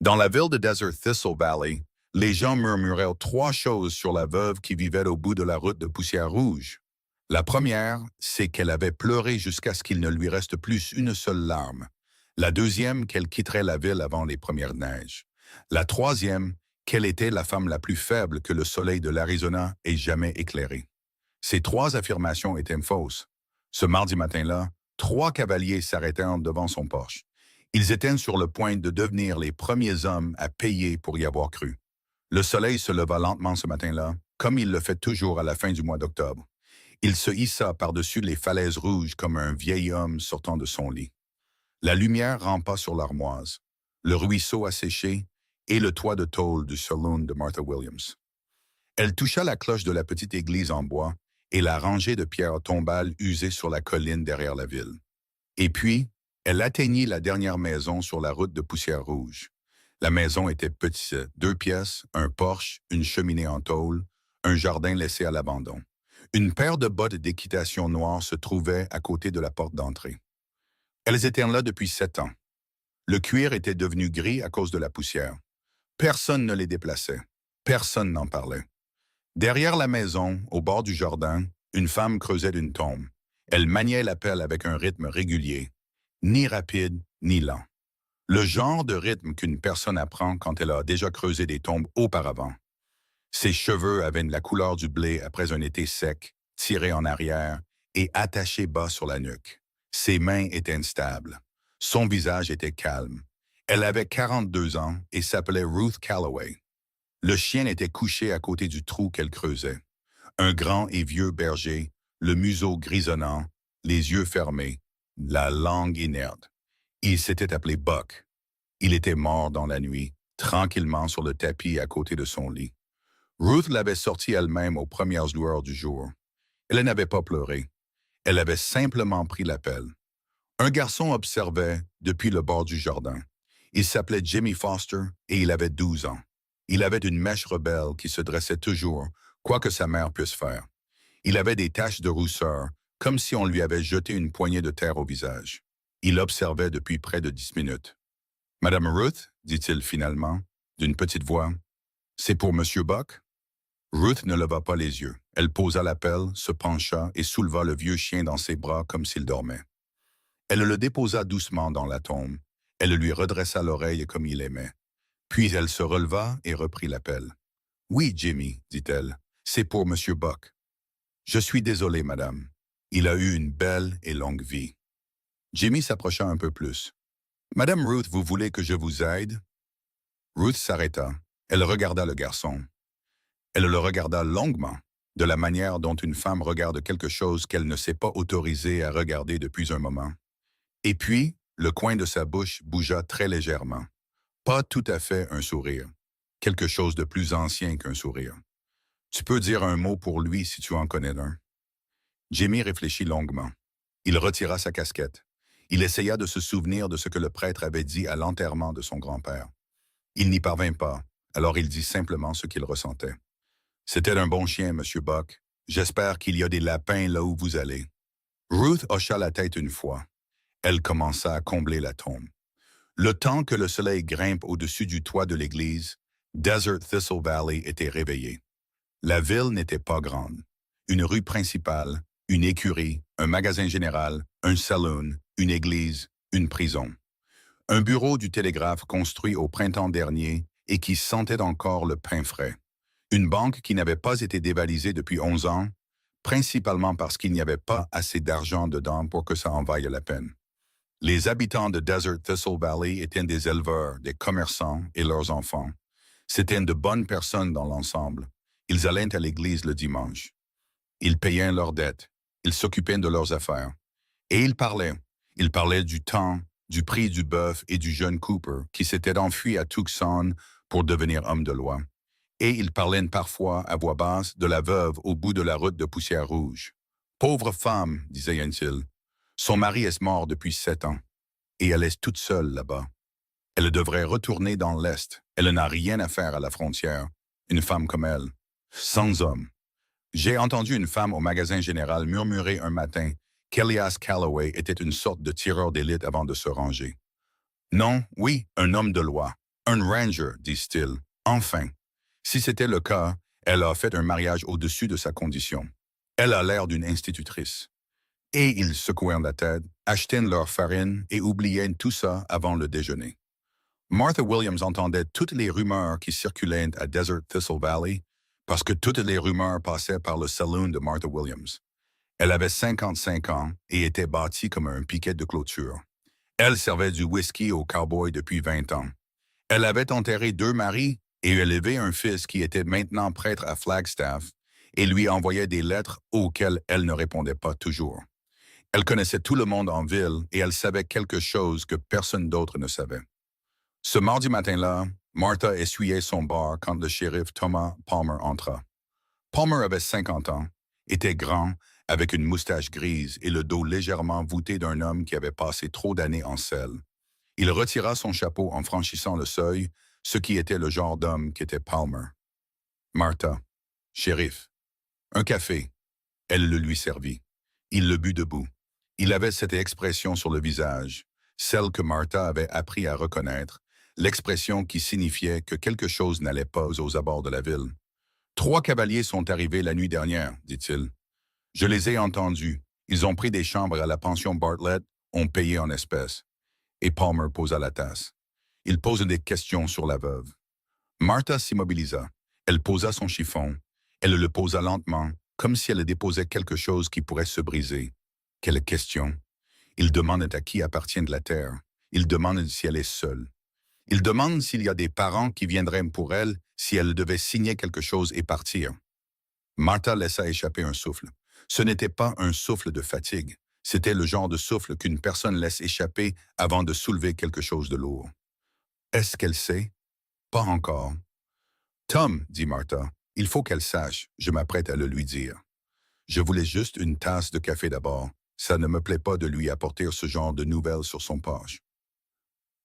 Dans la ville de Desert Thistle Valley, les gens murmuraient trois choses sur la veuve qui vivait au bout de la route de Poussière Rouge. La première, c'est qu'elle avait pleuré jusqu'à ce qu'il ne lui reste plus une seule larme. La deuxième, qu'elle quitterait la ville avant les premières neiges. La troisième, qu'elle était la femme la plus faible que le soleil de l'Arizona ait jamais éclairée. Ces trois affirmations étaient fausses. Ce mardi matin-là, trois cavaliers s'arrêtèrent devant son porche. Ils étaient sur le point de devenir les premiers hommes à payer pour y avoir cru. Le soleil se leva lentement ce matin-là, comme il le fait toujours à la fin du mois d'octobre. Il se hissa par-dessus les falaises rouges comme un vieil homme sortant de son lit. La lumière rampa sur l'armoise, le ruisseau asséché et le toit de tôle du saloon de Martha Williams. Elle toucha la cloche de la petite église en bois et la rangée de pierres tombales usées sur la colline derrière la ville. Et puis, elle atteignit la dernière maison sur la route de Poussière Rouge. La maison était petite, 2 pièces, un porche, une cheminée en tôle, un jardin laissé à l'abandon. Une paire de bottes d'équitation noires se trouvait à côté de la porte d'entrée. Elles étaient là depuis 7 ans. Le cuir était devenu gris à cause de la poussière. Personne ne les déplaçait. Personne n'en parlait. Derrière la maison, au bord du jardin, une femme creusait une tombe. Elle maniait la pelle avec un rythme régulier, ni rapide, ni lent. Le genre de rythme qu'une personne apprend quand elle a déjà creusé des tombes auparavant. Ses cheveux avaient la couleur du blé après un été sec, tirés en arrière et attachés bas sur la nuque. Ses mains étaient instables. Son visage était calme. Elle avait 42 ans et s'appelait Ruth Calloway. Le chien était couché à côté du trou qu'elle creusait. Un grand et vieux berger, le museau grisonnant, les yeux fermés, la langue inerte. Il s'était appelé Buck. Il était mort dans la nuit, tranquillement sur le tapis à côté de son lit. Ruth l'avait sorti elle-même aux premières lueurs du jour. Elle n'avait pas pleuré. Elle avait simplement pris la pelle. Un garçon observait depuis le bord du jardin. Il s'appelait Jimmy Foster et il avait 12 ans. Il avait une mèche rebelle qui se dressait toujours, quoi que sa mère puisse faire. Il avait des taches de rousseur, comme si on lui avait jeté une poignée de terre au visage. Il observait depuis près de 10 minutes. « Madame Ruth, dit-il finalement, d'une petite voix, c'est pour Monsieur Buck? » Ruth ne leva pas les yeux. Elle posa la pelle, se pencha et souleva le vieux chien dans ses bras comme s'il dormait. Elle le déposa doucement dans la tombe. Elle lui redressa l'oreille comme il aimait. Puis elle se releva et reprit la pelle. « Oui, Jimmy, dit-elle, c'est pour Monsieur Buck. Je suis désolé, madame. Il a eu une belle et longue vie. » Jimmy s'approcha un peu plus. « Madame Ruth, vous voulez que je vous aide? » Ruth s'arrêta. Elle regarda le garçon. Elle le regarda longuement, de la manière dont une femme regarde quelque chose qu'elle ne s'est pas autorisée à regarder depuis un moment. Et puis, le coin de sa bouche bougea très légèrement. Pas tout à fait un sourire. Quelque chose de plus ancien qu'un sourire. Tu peux dire un mot pour lui si tu en connais un. Jimmy réfléchit longuement. Il retira sa casquette. Il essaya de se souvenir de ce que le prêtre avait dit à l'enterrement de son grand-père. Il n'y parvint pas, alors il dit simplement ce qu'il ressentait. « C'était un bon chien, Monsieur Buck. J'espère qu'il y a des lapins là où vous allez. » Ruth hocha la tête une fois. Elle commença à combler la tombe. Le temps que le soleil grimpe au-dessus du toit de l'église, Desert Thistle Valley était réveillé. La ville n'était pas grande. Une rue principale, une écurie, un magasin général, un saloon, une église, une prison. Un bureau du télégraphe construit au printemps dernier et qui sentait encore le pain frais. Une banque qui n'avait pas été dévalisée depuis 11 ans, principalement parce qu'il n'y avait pas assez d'argent dedans pour que ça en vaille la peine. Les habitants de Desert Thistle Valley étaient des éleveurs, des commerçants et leurs enfants. C'étaient de bonnes personnes dans l'ensemble. Ils allaient à l'église le dimanche. Ils payaient leurs dettes. Ils s'occupaient de leurs affaires. Et ils parlaient. Ils parlaient du temps, du prix du bœuf et du jeune Cooper qui s'était enfui à Tucson pour devenir homme de loi. Et ils parlaient parfois à voix basse de la veuve au bout de la route de Poussière Rouge. « Pauvre femme, disait-il. Son mari est mort depuis 7 ans. Et elle est toute seule là-bas. Elle devrait retourner dans l'Est. Elle n'a rien à faire à la frontière. Une femme comme elle. Sans homme. » J'ai entendu une femme au magasin général murmurer un matin qu'Elias Calloway était une sorte de tireur d'élite avant de se ranger. Non, oui, un homme de loi. Un ranger, disent-ils. Enfin. Si c'était le cas, elle a fait un mariage au-dessus de sa condition. Elle a l'air d'une institutrice. Et ils secouèrent la tête, achetaient leur farine et oubliaient tout ça avant le déjeuner. Martha Williams entendait toutes les rumeurs qui circulaient à Desert Thistle Valley parce que toutes les rumeurs passaient par le saloon de Martha Williams. Elle avait 55 ans et était bâtie comme un piquet de clôture. Elle servait du whisky aux cowboys depuis 20 ans. Elle avait enterré 2 maris et élevé un fils qui était maintenant prêtre à Flagstaff et lui envoyait des lettres auxquelles elle ne répondait pas toujours. Elle connaissait tout le monde en ville et elle savait quelque chose que personne d'autre ne savait. Ce mardi matin-là, Martha essuyait son bar quand le shérif Thomas Palmer entra. Palmer avait 50 ans, était grand, avec une moustache grise et le dos légèrement voûté d'un homme qui avait passé trop d'années en selle. Il retira son chapeau en franchissant le seuil, ce qui était le genre d'homme qu'était Palmer. Martha, shérif, un café. Elle le lui servit. Il le but debout. Il avait cette expression sur le visage, celle que Martha avait appris à reconnaître, l'expression qui signifiait que quelque chose n'allait pas aux abords de la ville. « 3 cavaliers sont arrivés la nuit dernière, dit-il. Je les ai entendus. Ils ont pris des chambres à la pension Bartlett, ont payé en espèces. » Et Palmer posa la tasse. Il pose des questions sur la veuve. Martha s'immobilisa. Elle posa son chiffon. Elle le posa lentement, comme si elle déposait quelque chose qui pourrait se briser. Quelle question! Il demande à qui appartient la terre. Il demande si elle est seule. Il demande s'il y a des parents qui viendraient pour elle si elle devait signer quelque chose et partir. Martha laissa échapper un souffle. Ce n'était pas un souffle de fatigue. C'était le genre de souffle qu'une personne laisse échapper avant de soulever quelque chose de lourd. Est-ce qu'elle sait? Pas encore. Tom, dit Martha, il faut qu'elle sache. Je m'apprête à le lui dire. Je voulais juste une tasse de café d'abord. Ça ne me plaît pas de lui apporter ce genre de nouvelles sur son page.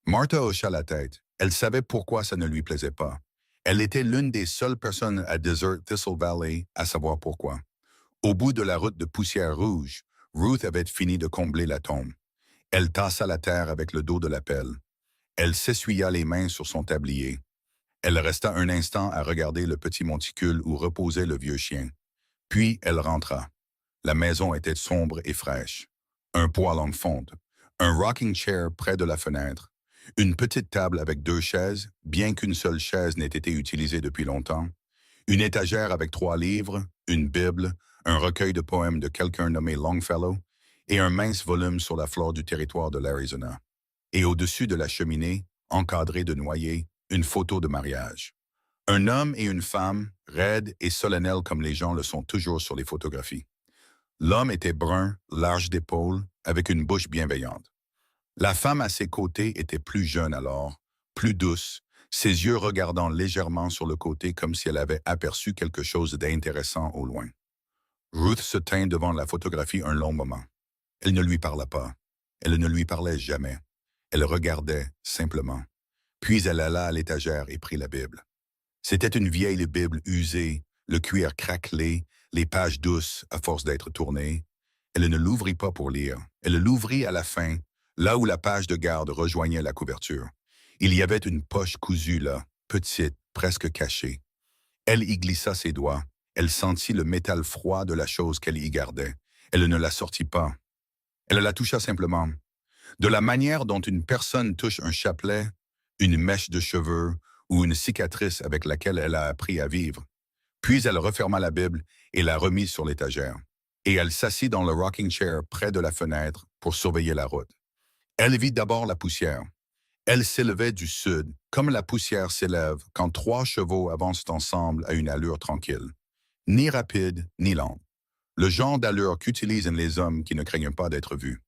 Martha hocha la tête. Elle savait pourquoi ça ne lui plaisait pas. Elle était l'une des seules personnes à Desert Thistle Valley à savoir pourquoi. Au bout de la route de Poussière Rouge, Ruth avait fini de combler la tombe. Elle tassa la terre avec le dos de la pelle. Elle s'essuya les mains sur son tablier. Elle resta un instant à regarder le petit monticule où reposait le vieux chien. Puis elle rentra. La maison était sombre et fraîche. Un poêle en fonte, un rocking chair près de la fenêtre, une petite table avec 2 chaises, bien qu'une seule chaise n'ait été utilisée depuis longtemps, une étagère avec 3 livres, une Bible, un recueil de poèmes de quelqu'un nommé Longfellow et un mince volume sur la flore du territoire de l'Arizona. Et au-dessus de la cheminée, encadrée de noyer, une photo de mariage. Un homme et une femme, raides et solennels comme les gens le sont toujours sur les photographies. L'homme était brun, large d'épaules, avec une bouche bienveillante. La femme à ses côtés était plus jeune alors, plus douce, ses yeux regardant légèrement sur le côté comme si elle avait aperçu quelque chose d'intéressant au loin. Ruth se tint devant la photographie un long moment. Elle ne lui parla pas. Elle ne lui parlait jamais. Elle regardait, simplement. Puis elle alla à l'étagère et prit la Bible. C'était une vieille Bible usée, le cuir craquelé, les pages douces à force d'être tournées. Elle ne l'ouvrit pas pour lire. Elle l'ouvrit à la fin, là où la page de garde rejoignait la couverture. Il y avait une poche cousue là, petite, presque cachée. Elle y glissa ses doigts. Elle sentit le métal froid de la chose qu'elle y gardait. Elle ne la sortit pas. Elle la toucha simplement. De la manière dont une personne touche un chapelet, une mèche de cheveux ou une cicatrice avec laquelle elle a appris à vivre. Puis elle referma la Bible et la remit sur l'étagère. Et elle s'assit dans le rocking chair près de la fenêtre pour surveiller la route. Elle vit d'abord la poussière. Elle s'élevait du sud, comme la poussière s'élève quand 3 chevaux avancent ensemble à une allure tranquille. Ni rapide, ni lente. Le genre d'allure qu'utilisent les hommes qui ne craignent pas d'être vus.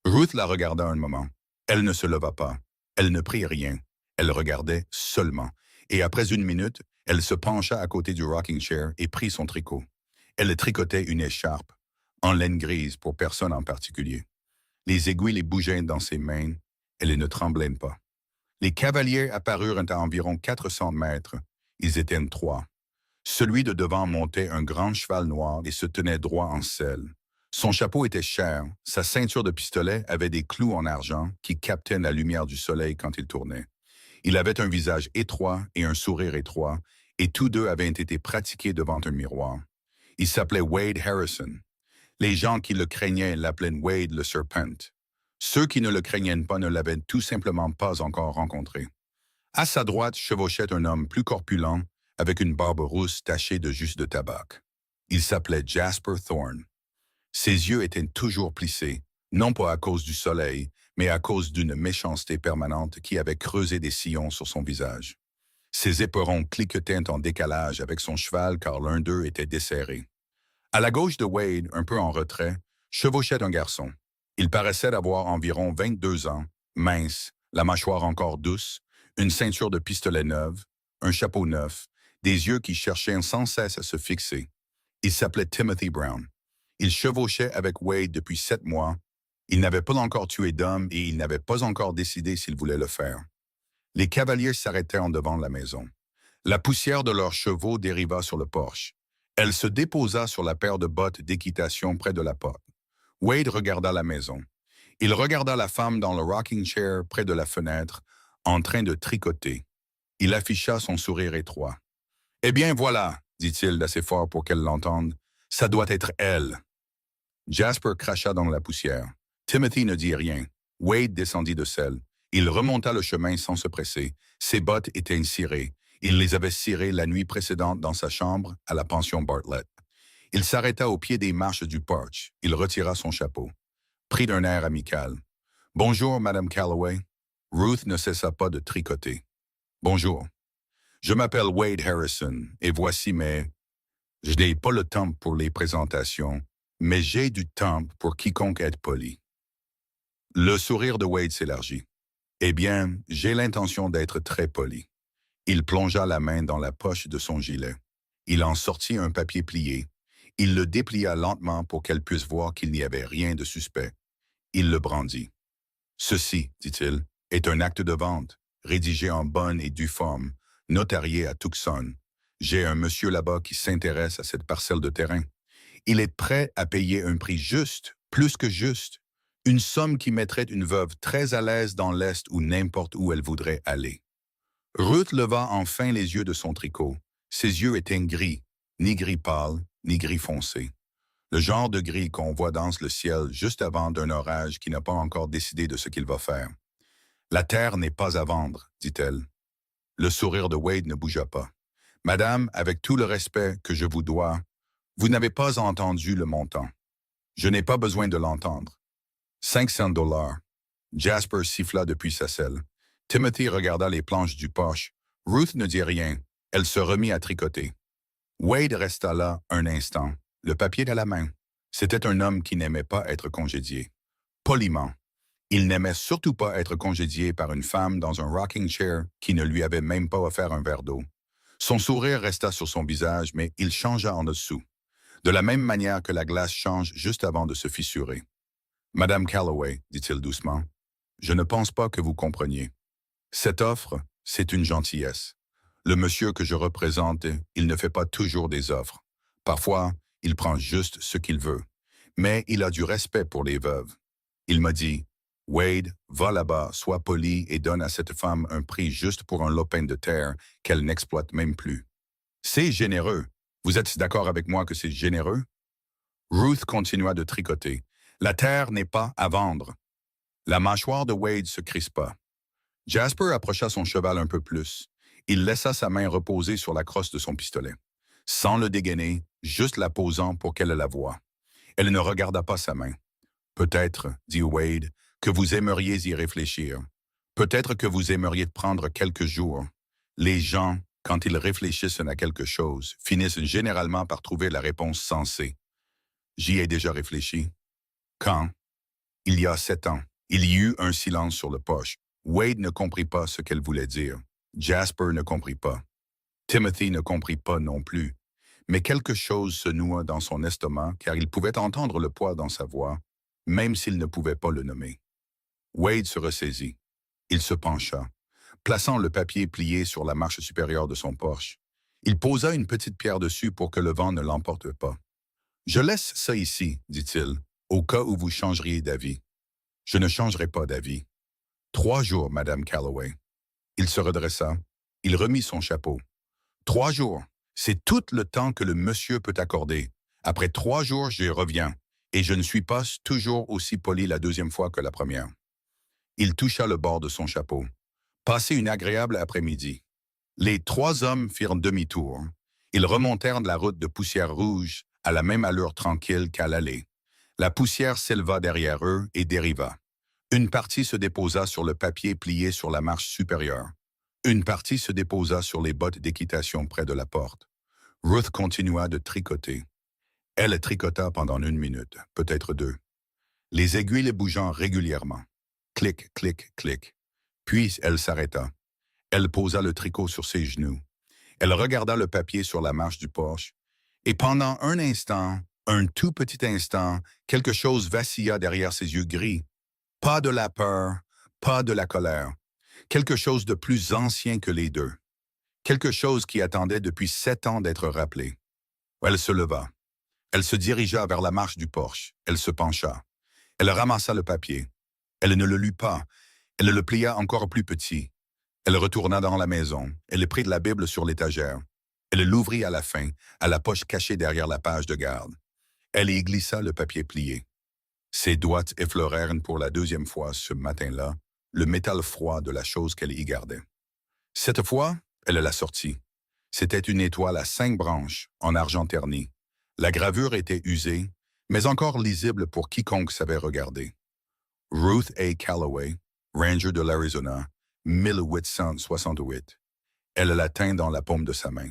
Ruth la regarda un moment. Elle ne se leva pas. Elle ne prit rien. Elle regardait seulement. Et après 1 minute, elle se pencha à côté du rocking chair et prit son tricot. Elle tricotait une écharpe, en laine grise pour personne en particulier. Les aiguilles les bougeaient dans ses mains. Elle ne tremblait pas. Les cavaliers apparurent à environ 400 mètres. Ils étaient 3. Celui de devant montait un grand cheval noir et se tenait droit en selle. Son chapeau était cher. Sa ceinture de pistolet avait des clous en argent qui captaient la lumière du soleil quand il tournait. Il avait un visage étroit et un sourire étroit, et tous deux avaient été pratiqués devant un miroir. Il s'appelait Wade Harrison. Les gens qui le craignaient l'appelaient Wade le Serpent. Ceux qui ne le craignaient pas ne l'avaient tout simplement pas encore rencontré. À sa droite chevauchait un homme plus corpulent, avec une barbe rousse tachée de jus de tabac. Il s'appelait Jasper Thorne. Ses yeux étaient toujours plissés, non pas à cause du soleil, mais à cause d'une méchanceté permanente qui avait creusé des sillons sur son visage. Ses éperons cliquetaient en décalage avec son cheval car l'un d'eux était desserré. À la gauche de Wade, un peu en retrait, chevauchait un garçon. Il paraissait avoir environ 22 ans, mince, la mâchoire encore douce, une ceinture de pistolet neuve, un chapeau neuf, des yeux qui cherchaient sans cesse à se fixer. Il s'appelait Timothy Brown. Il chevauchait avec Wade depuis 7 mois. Il n'avait pas encore tué d'homme et il n'avait pas encore décidé s'il voulait le faire. Les cavaliers s'arrêtaient en devant la maison. La poussière de leurs chevaux dériva sur le porche. Elle se déposa sur la paire de bottes d'équitation près de la porte. Wade regarda la maison. Il regarda la femme dans le rocking chair près de la fenêtre, en train de tricoter. Il afficha son sourire étroit. « Eh bien voilà, dit-il d'assez fort pour qu'elle l'entende, ça doit être elle. » Jasper cracha dans la poussière. Timothy ne dit rien. Wade descendit de selle. Il remonta le chemin sans se presser. Ses bottes étaient cirées. Il les avait cirées la nuit précédente dans sa chambre à la pension Bartlett. Il s'arrêta au pied des marches du porch. Il retira son chapeau. Pris d'un air amical. « Bonjour, Madame Calloway. » Ruth ne cessa pas de tricoter. « Bonjour. Je m'appelle Wade Harrison et voici mes... Je n'ai pas le temps pour les présentations, mais j'ai du temps pour quiconque est poli. » Le sourire de Wade s'élargit. « Eh bien, j'ai l'intention d'être très poli. » Il plongea la main dans la poche de son gilet. Il en sortit un papier plié. Il le déplia lentement pour qu'elle puisse voir qu'il n'y avait rien de suspect. Il le brandit. « Ceci, dit-il, est un acte de vente, rédigé en bonne et due forme, notarié à Tucson. J'ai un monsieur là-bas qui s'intéresse à cette parcelle de terrain. Il est prêt à payer un prix juste, plus que juste, une somme qui mettrait une veuve très à l'aise dans l'Est ou n'importe où elle voudrait aller. » Ruth leva enfin les yeux de son tricot. Ses yeux étaient gris, ni gris pâle, ni gris foncé. Le genre de gris qu'on voit dans le ciel juste avant d'un orage qui n'a pas encore décidé de ce qu'il va faire. « La terre n'est pas à vendre, dit-elle. » Le sourire de Wade ne bougea pas. « Madame, avec tout le respect que je vous dois, vous n'avez pas entendu le montant. Je n'ai pas besoin de l'entendre. 500 $. Jasper siffla depuis sa selle. Timothy regarda les planches du porche. Ruth ne dit rien. Elle se remit à tricoter. Wade resta là un instant, le papier à la main. C'était un homme qui n'aimait pas être congédié. Poliment. Il n'aimait surtout pas être congédié par une femme dans un rocking chair qui ne lui avait même pas offert un verre d'eau. Son sourire resta sur son visage, mais il changea en dessous, de la même manière que la glace change juste avant de se fissurer. « Madame Calloway, dit-il doucement, je ne pense pas que vous compreniez. Cette offre, c'est une gentillesse. Le monsieur que je représente, il ne fait pas toujours des offres. Parfois, il prend juste ce qu'il veut. Mais il a du respect pour les veuves. Il m'a dit, « Wade, va là-bas, sois poli et donne à cette femme un prix juste pour un lopin de terre qu'elle n'exploite même plus. » C'est généreux. Vous êtes d'accord avec moi que c'est généreux? Ruth continua de tricoter. « La terre n'est pas à vendre. » La mâchoire de Wade se crispa. Jasper approcha son cheval un peu plus. Il laissa sa main reposer sur la crosse de son pistolet, sans le dégainer, juste la posant pour qu'elle la voie. Elle ne regarda pas sa main. « Peut-être, dit Wade, que vous aimeriez y réfléchir. Peut-être que vous aimeriez prendre quelques jours. Les gens, quand ils réfléchissent à quelque chose, finissent généralement par trouver la réponse sensée. J'y ai déjà réfléchi. » Quand? Il y a 7 ans. Il y eut un silence sur le porche. Wade ne comprit pas ce qu'elle voulait dire. Jasper ne comprit pas. Timothy ne comprit pas non plus. Mais quelque chose se noua dans son estomac car il pouvait entendre le poids dans sa voix, même s'il ne pouvait pas le nommer. Wade se ressaisit. Il se pencha, plaçant le papier plié sur la marche supérieure de son porche. Il posa une petite pierre dessus pour que le vent ne l'emporte pas. « Je laisse ça ici, dit-il, au cas où vous changeriez d'avis. » « Je ne changerai pas d'avis. 3 jours, Madame Calloway. » Il se redressa. Il remit son chapeau. 3 jours, c'est tout le temps que le monsieur peut accorder. Après 3 jours, je reviens, et je ne suis pas toujours aussi poli la deuxième fois que la première. Il toucha le bord de son chapeau. Passez une agréable après-midi. Les 3 hommes firent demi-tour. Ils remontèrent la route de Poussière Rouge à la même allure tranquille qu'à l'aller. La poussière s'éleva derrière eux et dériva. Une partie se déposa sur le papier plié sur la marche supérieure. Une partie se déposa sur les bottes d'équitation près de la porte. Ruth continua de tricoter. Elle tricota pendant 1 minute, peut-être 2. Les aiguilles bougeant régulièrement. Clic, clic, clic. Puis elle s'arrêta. Elle posa le tricot sur ses genoux. Elle regarda le papier sur la marche du porche, et pendant un instant, un tout petit instant, quelque chose vacilla derrière ses yeux gris. Pas de la peur, pas de la colère. Quelque chose de plus ancien que les deux. Quelque chose qui attendait depuis 7 ans d'être rappelé. Elle se leva. Elle se dirigea vers la marche du porche. Elle se pencha. Elle ramassa le papier. Elle ne le lut pas. Elle le plia encore plus petit. Elle retourna dans la maison. Elle prit la Bible sur l'étagère. Elle l'ouvrit à la fin, à la poche cachée derrière la page de garde. Elle y glissa le papier plié. Ses doigts effleurèrent pour la deuxième fois ce matin-là le métal froid de la chose qu'elle y gardait. Cette fois, elle la sortit. C'était une étoile à 5 branches, en argent terni. La gravure était usée, mais encore lisible pour quiconque savait regarder. Ruth A. Calloway, Ranger de l'Arizona, 1868. Elle la tint dans la paume de sa main.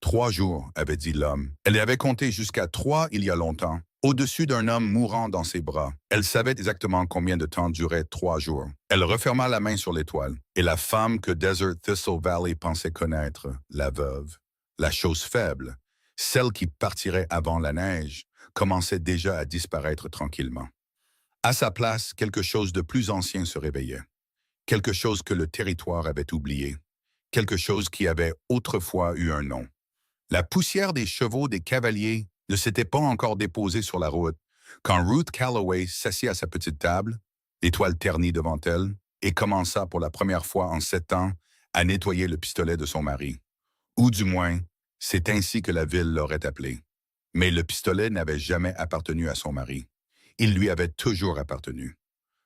3 jours, avait dit l'homme. Elle avait compté jusqu'à 3 il y a longtemps, au-dessus d'un homme mourant dans ses bras. Elle savait exactement combien de temps duraient 3 jours. Elle referma la main sur l'étoile, et la femme que Desert Thistle Valley pensait connaître, la veuve, la chose faible, celle qui partirait avant la neige, commençait déjà à disparaître tranquillement. À sa place, quelque chose de plus ancien se réveillait. Quelque chose que le territoire avait oublié. Quelque chose qui avait autrefois eu un nom. La poussière des chevaux des cavaliers ne s'était pas encore déposée sur la route quand Ruth Calloway s'assit à sa petite table, l'étoile ternie devant elle, et commença pour la première fois en 7 ans à nettoyer le pistolet de son mari. Ou du moins, c'est ainsi que la ville l'aurait appelé. Mais le pistolet n'avait jamais appartenu à son mari. Il lui avait toujours appartenu.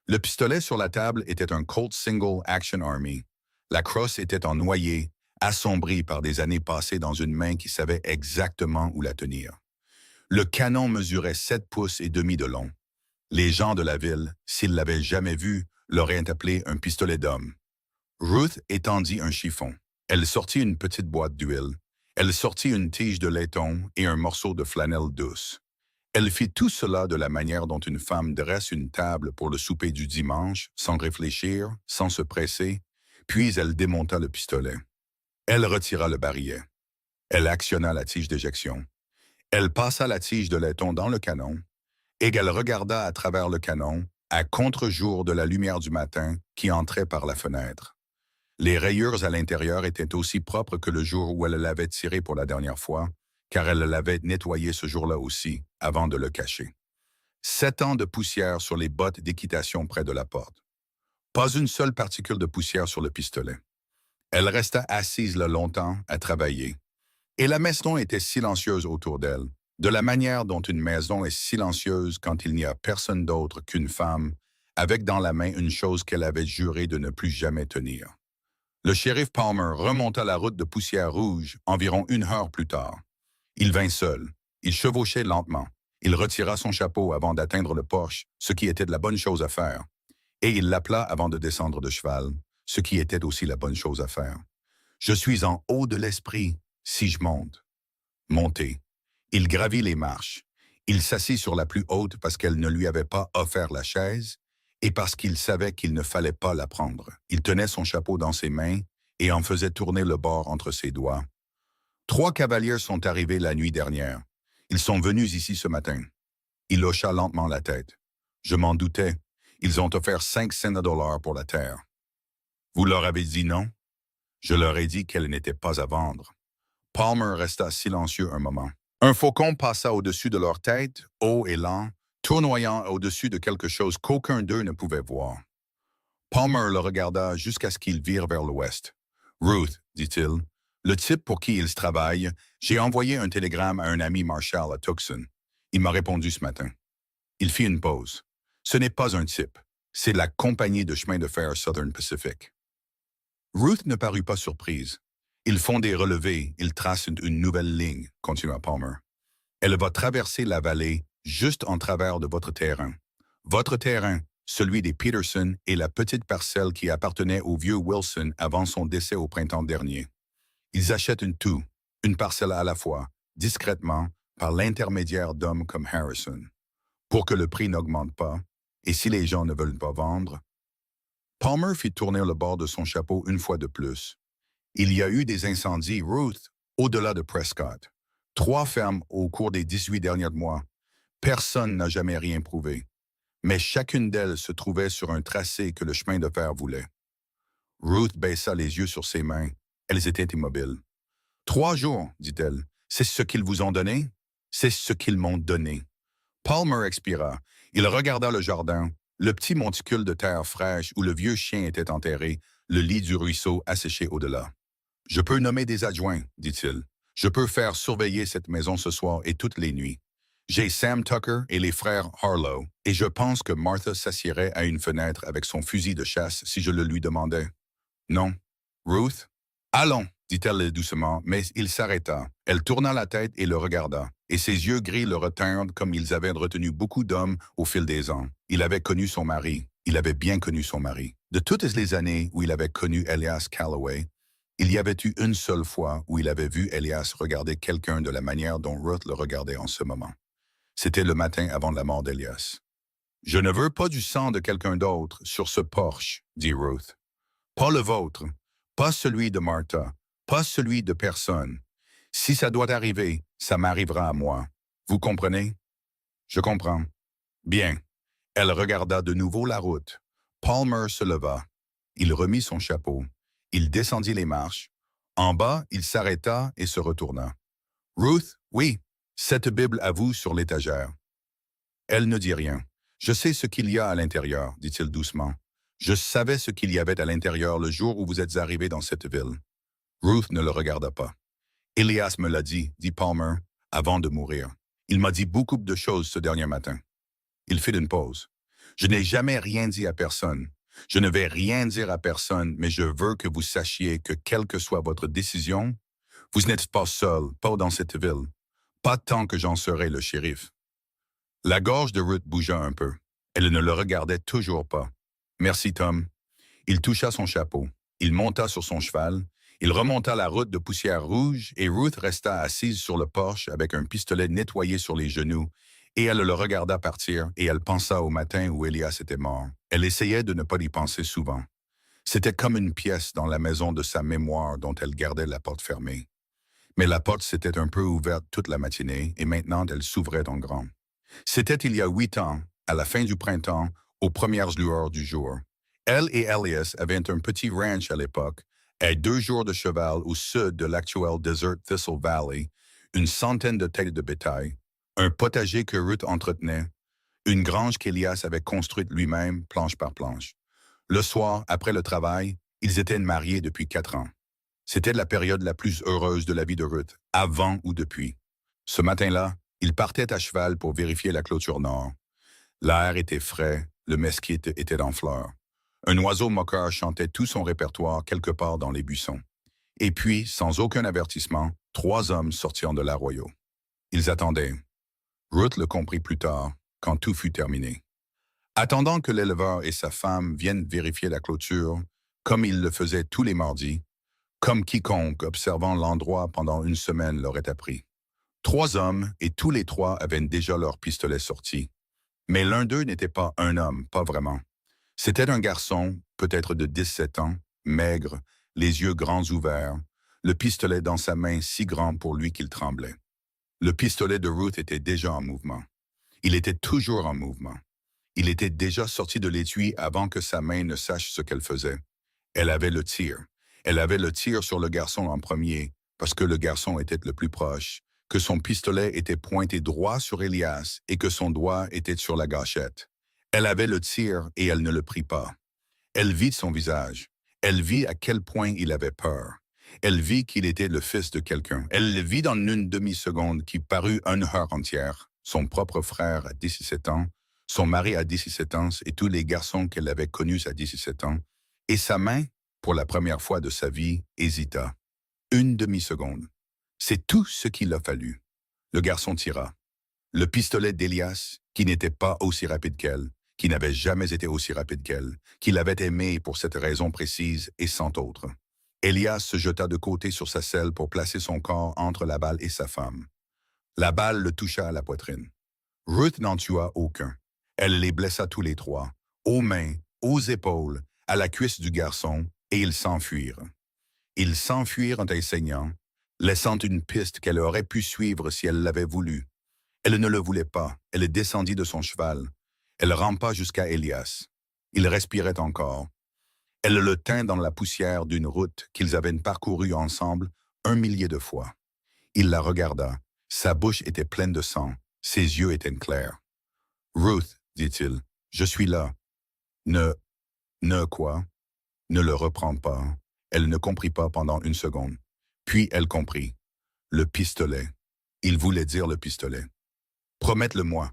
Le pistolet sur la table était un Colt Single Action Army. La crosse était en noyer, assombrie par des années passées dans une main qui savait exactement où la tenir. Le canon mesurait 7 pouces et demi de long. Les gens de la ville, s'ils l'avaient jamais vu, l'auraient appelé un pistolet d'homme. Ruth étendit un chiffon. Elle sortit une petite boîte d'huile. Elle sortit une tige de laiton et un morceau de flanelle douce. Elle fit tout cela de la manière dont une femme dresse une table pour le souper du dimanche, sans réfléchir, sans se presser, puis elle démonta le pistolet. Elle retira le barillet. Elle actionna la tige d'éjection. Elle passa la tige de laiton dans le canon, et elle regarda à travers le canon, à contre-jour de la lumière du matin qui entrait par la fenêtre. Les rayures à l'intérieur étaient aussi propres que le jour où elle l'avait tiré pour la dernière fois, car elle l'avait nettoyé ce jour-là aussi, avant de le cacher. 7 ans de poussière sur les bottes d'équitation près de la porte. Pas une seule particule de poussière sur le pistolet. Elle resta assise là longtemps à travailler. Et la maison était silencieuse autour d'elle, de la manière dont une maison est silencieuse quand il n'y a personne d'autre qu'une femme, avec dans la main une chose qu'elle avait juré de ne plus jamais tenir. Le shérif Palmer remonta la route de Poussière Rouge environ 1 heure plus tard. Il vint seul. Il chevauchait lentement. Il retira son chapeau avant d'atteindre le porche, ce qui était de la bonne chose à faire. Et il l'appela avant de descendre de cheval, ce qui était aussi la bonne chose à faire. « Je suis en haut de l'esprit, si je monte. » Monter. Il gravit les marches. Il s'assit sur la plus haute parce qu'elle ne lui avait pas offert la chaise et parce qu'il savait qu'il ne fallait pas la prendre. Il tenait son chapeau dans ses mains et en faisait tourner le bord entre ses doigts. 3 cavaliers sont arrivés la nuit dernière. Ils sont venus ici ce matin. Il hocha lentement la tête. Je m'en doutais. Ils ont offert 5 cents de dollars pour la terre. Vous leur avez dit non? Je leur ai dit qu'elle n'était pas à vendre. Palmer resta silencieux un moment. Un faucon passa au-dessus de leur tête, haut et lent, tournoyant au-dessus de quelque chose qu'aucun d'eux ne pouvait voir. Palmer le regarda jusqu'à ce qu'il vire vers l'ouest. Ruth, dit-il, le type pour qui il travaille, j'ai envoyé un télégramme à un ami Marshall à Tucson. Il m'a répondu ce matin. Il fit une pause. Ce n'est pas un type. C'est la compagnie de chemin de fer Southern Pacific. Ruth ne parut pas surprise. Ils font des relevés, ils tracent une nouvelle ligne, continua Palmer. Elle va traverser la vallée juste en travers de votre terrain. Votre terrain, celui des Peterson et la petite parcelle qui appartenait au vieux Wilson avant son décès au printemps dernier. Ils achètent une parcelle à la fois, discrètement, par l'intermédiaire d'hommes comme Harrison. Pour que le prix n'augmente pas, et si les gens ne veulent pas vendre. Palmer fit tourner le bord de son chapeau une fois de plus. Il y a eu des incendies, Ruth, au-delà de Prescott. 3 fermes au cours des 18 derniers mois. Personne n'a jamais rien prouvé. Mais chacune d'elles se trouvait sur un tracé que le chemin de fer voulait. Ruth baissa les yeux sur ses mains. Elles étaient immobiles. 3 jours, dit-elle. C'est ce qu'ils vous ont donné? C'est ce qu'ils m'ont donné. Palmer expira. Il regarda le jardin, le petit monticule de terre fraîche où le vieux chien était enterré, le lit du ruisseau asséché au-delà. « Je peux nommer des adjoints, dit-il. Je peux faire surveiller cette maison ce soir et toutes les nuits. J'ai Sam Tucker et les frères Harlow, et je pense que Martha s'assierait à une fenêtre avec son fusil de chasse si je le lui demandais. Non. Ruth? Allons, dit-elle doucement, mais il s'arrêta. Elle tourna la tête et le regarda, et ses yeux gris le retinrent comme ils avaient retenu beaucoup d'hommes au fil des ans. Il avait connu son mari. Il avait bien connu son mari. De toutes les années où il avait connu Elias Calloway, il y avait eu une seule fois où il avait vu Elias regarder quelqu'un de la manière dont Ruth le regardait en ce moment. C'était le matin avant la mort d'Elias. « Je ne veux pas du sang de quelqu'un d'autre sur ce porche, » dit Ruth. « Pas le vôtre, pas celui de Martha, pas celui de personne. Si ça doit arriver, ça m'arrivera à moi. Vous comprenez? » « Je comprends. » « Bien. » Elle regarda de nouveau la route. Palmer se leva. Il remit son chapeau. Il descendit les marches. En bas, il s'arrêta et se retourna. « Ruth, oui, cette Bible à vous sur l'étagère. » Elle ne dit rien. « Je sais ce qu'il y a à l'intérieur, » dit-il doucement. « Je savais ce qu'il y avait à l'intérieur le jour où vous êtes arrivé dans cette ville. » Ruth ne le regarda pas. « Elias me l'a dit Palmer, avant de mourir. Il m'a dit beaucoup de choses ce dernier matin. » Il fit une pause. « Je n'ai jamais rien dit à personne. Je ne vais rien dire à personne, mais je veux que vous sachiez que quelle que soit votre décision, vous n'êtes pas seul, pas dans cette ville. Pas tant que j'en serai le shérif. » La gorge de Ruth bougea un peu. Elle ne le regardait toujours pas. « Merci, Tom. » Il toucha son chapeau. Il monta sur son cheval. Il remonta la route de poussière rouge et Ruth resta assise sur le porche avec un pistolet nettoyé sur les genoux et elle le regarda partir et elle pensa au matin où Elias était mort. Elle essayait de ne pas y penser souvent. C'était comme une pièce dans la maison de sa mémoire dont elle gardait la porte fermée. Mais la porte s'était un peu ouverte toute la matinée et maintenant elle s'ouvrait en grand. C'était il y a 8 ans, à la fin du printemps, aux premières lueurs du jour. Elle et Elias avaient un petit ranch à l'époque, à 2 jours de cheval au sud de l'actuel Desert Thistle Valley, une centaine de têtes de bétail, un potager que Ruth entretenait, une grange qu'Elias avait construite lui-même, planche par planche. Le soir, après le travail, ils étaient mariés depuis 4 ans. C'était la période la plus heureuse de la vie de Ruth, avant ou depuis. Ce matin-là, ils partaient à cheval pour vérifier la clôture nord. L'air était frais, le mesquite était en fleurs. Un oiseau moqueur chantait tout son répertoire quelque part dans les buissons. Et puis, sans aucun avertissement, 3 hommes sortirent de l'arroyo. Ils attendaient. Ruth le comprit plus tard, quand tout fut terminé. Attendant que l'éleveur et sa femme viennent vérifier la clôture, comme ils le faisaient tous les mardis, comme quiconque observant l'endroit pendant une semaine l'aurait appris. 3 hommes, et tous les 3 avaient déjà leurs pistolets sortis. Mais l'un d'eux n'était pas un homme, pas vraiment. C'était un garçon, peut-être de 17 ans, maigre, les yeux grands ouverts, le pistolet dans sa main si grand pour lui qu'il tremblait. Le pistolet de Ruth était déjà en mouvement. Il était toujours en mouvement. Il était déjà sorti de l'étui avant que sa main ne sache ce qu'elle faisait. Elle avait le tir. Elle avait le tir sur le garçon en premier, parce que le garçon était le plus proche, que son pistolet était pointé droit sur Elias et que son doigt était sur la gâchette. Elle avait le tir et elle ne le prit pas. Elle vit son visage. Elle vit à quel point il avait peur. Elle vit qu'il était le fils de quelqu'un. Elle le vit dans une demi-seconde qui parut une heure entière. Son propre frère à 17 ans, son mari à 17 ans et tous les garçons qu'elle avait connus à 17 ans. Et sa main, pour la première fois de sa vie, hésita. Une demi-seconde. C'est tout ce qu'il a fallu. Le garçon tira. Le pistolet d'Elias, qui n'était pas aussi rapide qu'elle, qui n'avait jamais été aussi rapide qu'elle, qui l'avait aimée pour cette raison précise et sans autre. Elias se jeta de côté sur sa selle pour placer son corps entre la balle et sa femme. La balle le toucha à la poitrine. Ruth n'en tua aucun. Elle les blessa tous les trois, aux mains, aux épaules, à la cuisse du garçon, et ils s'enfuirent. Ils s'enfuirent en saignant, laissant une piste qu'elle aurait pu suivre si elle l'avait voulu. Elle ne le voulait pas. Elle descendit de son cheval. Elle rampa jusqu'à Elias. Il respirait encore. Elle le tint dans la poussière d'une route qu'ils avaient parcourue ensemble 1 000 de fois. Il la regarda. Sa bouche était pleine de sang. Ses yeux étaient clairs. « Ruth, dit-il, je suis là. Ne quoi? Ne le reprends pas. » Elle ne comprit pas pendant une seconde. Puis elle comprit. Le pistolet. Il voulait dire le pistolet. « Promette-le-moi. »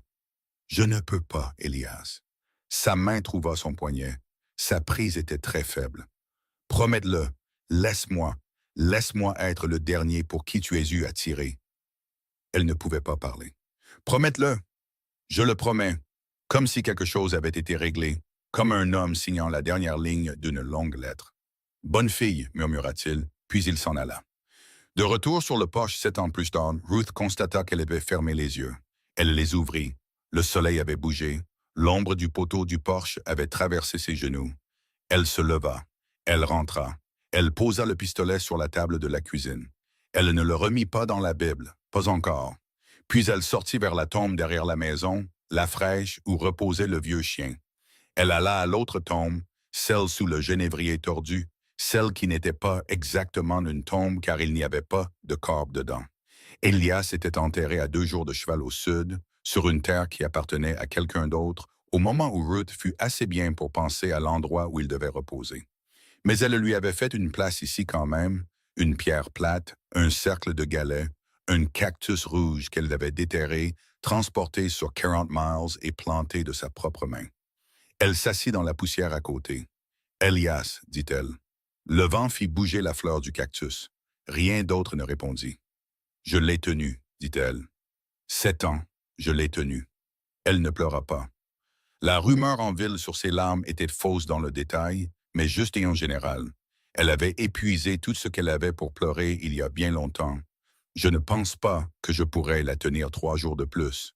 « Je ne peux pas, Elias. » Sa main trouva son poignet. Sa prise était très faible. « Promette-le. Laisse-moi. Laisse-moi être le dernier pour qui tu es eu à tirer. » Elle ne pouvait pas parler. « Promette-le. » « Je le promets. » Comme si quelque chose avait été réglé, comme un homme signant la dernière ligne d'une longue lettre. « Bonne fille, murmura-t-il, puis il s'en alla. De retour sur le porche 7 ans plus tard, Ruth constata qu'elle avait fermé les yeux. Elle les ouvrit. Le soleil avait bougé. L'ombre du poteau du porche avait traversé ses genoux. Elle se leva. Elle rentra. Elle posa le pistolet sur la table de la cuisine. Elle ne le remit pas dans la Bible, pas encore. Puis elle sortit vers la tombe derrière la maison, la fraîche où reposait le vieux chien. Elle alla à l'autre tombe, celle sous le genévrier tordu, celle qui n'était pas exactement une tombe car il n'y avait pas de corps dedans. Elias était enterré à 2 jours de cheval au sud, sur une terre qui appartenait à quelqu'un d'autre, au moment où Ruth fut assez bien pour penser à l'endroit où il devait reposer. Mais elle lui avait fait une place ici quand même, une pierre plate, un cercle de galets, un cactus rouge qu'elle avait déterré, transporté sur 40 miles et planté de sa propre main. Elle s'assit dans la poussière à côté. « Elias, dit-elle. » Le vent fit bouger la fleur du cactus. Rien d'autre ne répondit. « Je l'ai tenu, dit-elle. 7 ans, je l'ai tenu. » Elle ne pleura pas. La rumeur en ville sur ses larmes était fausse dans le détail, mais juste et en général. Elle avait épuisé tout ce qu'elle avait pour pleurer il y a bien longtemps. Je ne pense pas que je pourrais la tenir 3 jours de plus.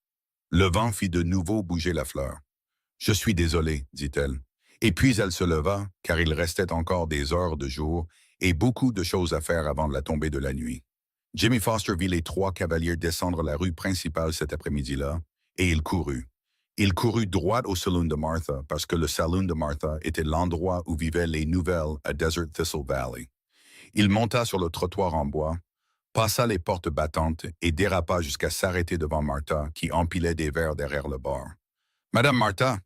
Le vent fit de nouveau bouger la fleur. « Je suis désolée, dit-elle. Et puis elle se leva, car il restait encore des heures de jour et beaucoup de choses à faire avant la tombée de la nuit. Jimmy Foster vit les 3 cavaliers descendre la rue principale cet après-midi-là, et il courut. Il courut droit au saloon de Martha, parce que le saloon de Martha était l'endroit où vivaient les nouvelles à Desert Thistle Valley. Il monta sur le trottoir en bois, passa les portes battantes et dérapa jusqu'à s'arrêter devant Martha, qui empilait des verres derrière le bar. « Madame Martha,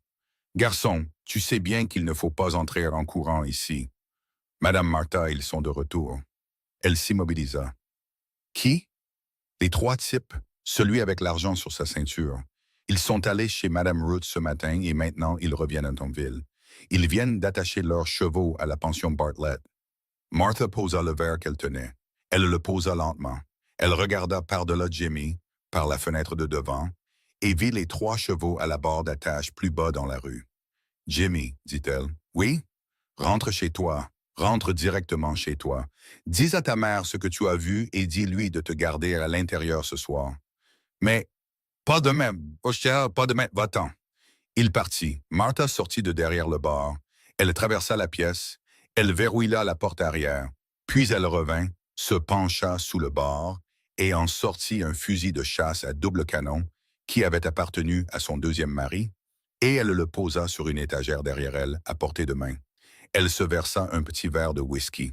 garçon, tu sais bien qu'il ne faut pas entrer en courant ici. » Madame Martha, ils sont de retour. Elle s'immobilisa. « Qui? » Les 3 types, celui avec l'argent sur sa ceinture. Ils sont allés chez Madame Ruth ce matin et maintenant ils reviennent à Tonville. Ils viennent d'attacher leurs chevaux à la pension Bartlett. Martha posa le verre qu'elle tenait. Elle le posa lentement. Elle regarda par-delà Jimmy, par la fenêtre de devant, et vit les 3 chevaux à la barre d'attache plus bas dans la rue. « Jimmy, dit-elle. « Oui? Rentre chez toi. Rentre directement chez toi. Dis à ta mère ce que tu as vu et dis-lui de te garder à l'intérieur ce soir. Mais, pas demain, pas demain, va-t'en. » Il partit. Martha sortit de derrière le bar. Elle traversa la pièce. Elle verrouilla la porte arrière. Puis elle revint, se pencha sous le bar et en sortit un fusil de chasse à double canon qui avait appartenu à son 2e mari, et elle le posa sur une étagère derrière elle, à portée de main. Elle se versa un petit verre de whisky.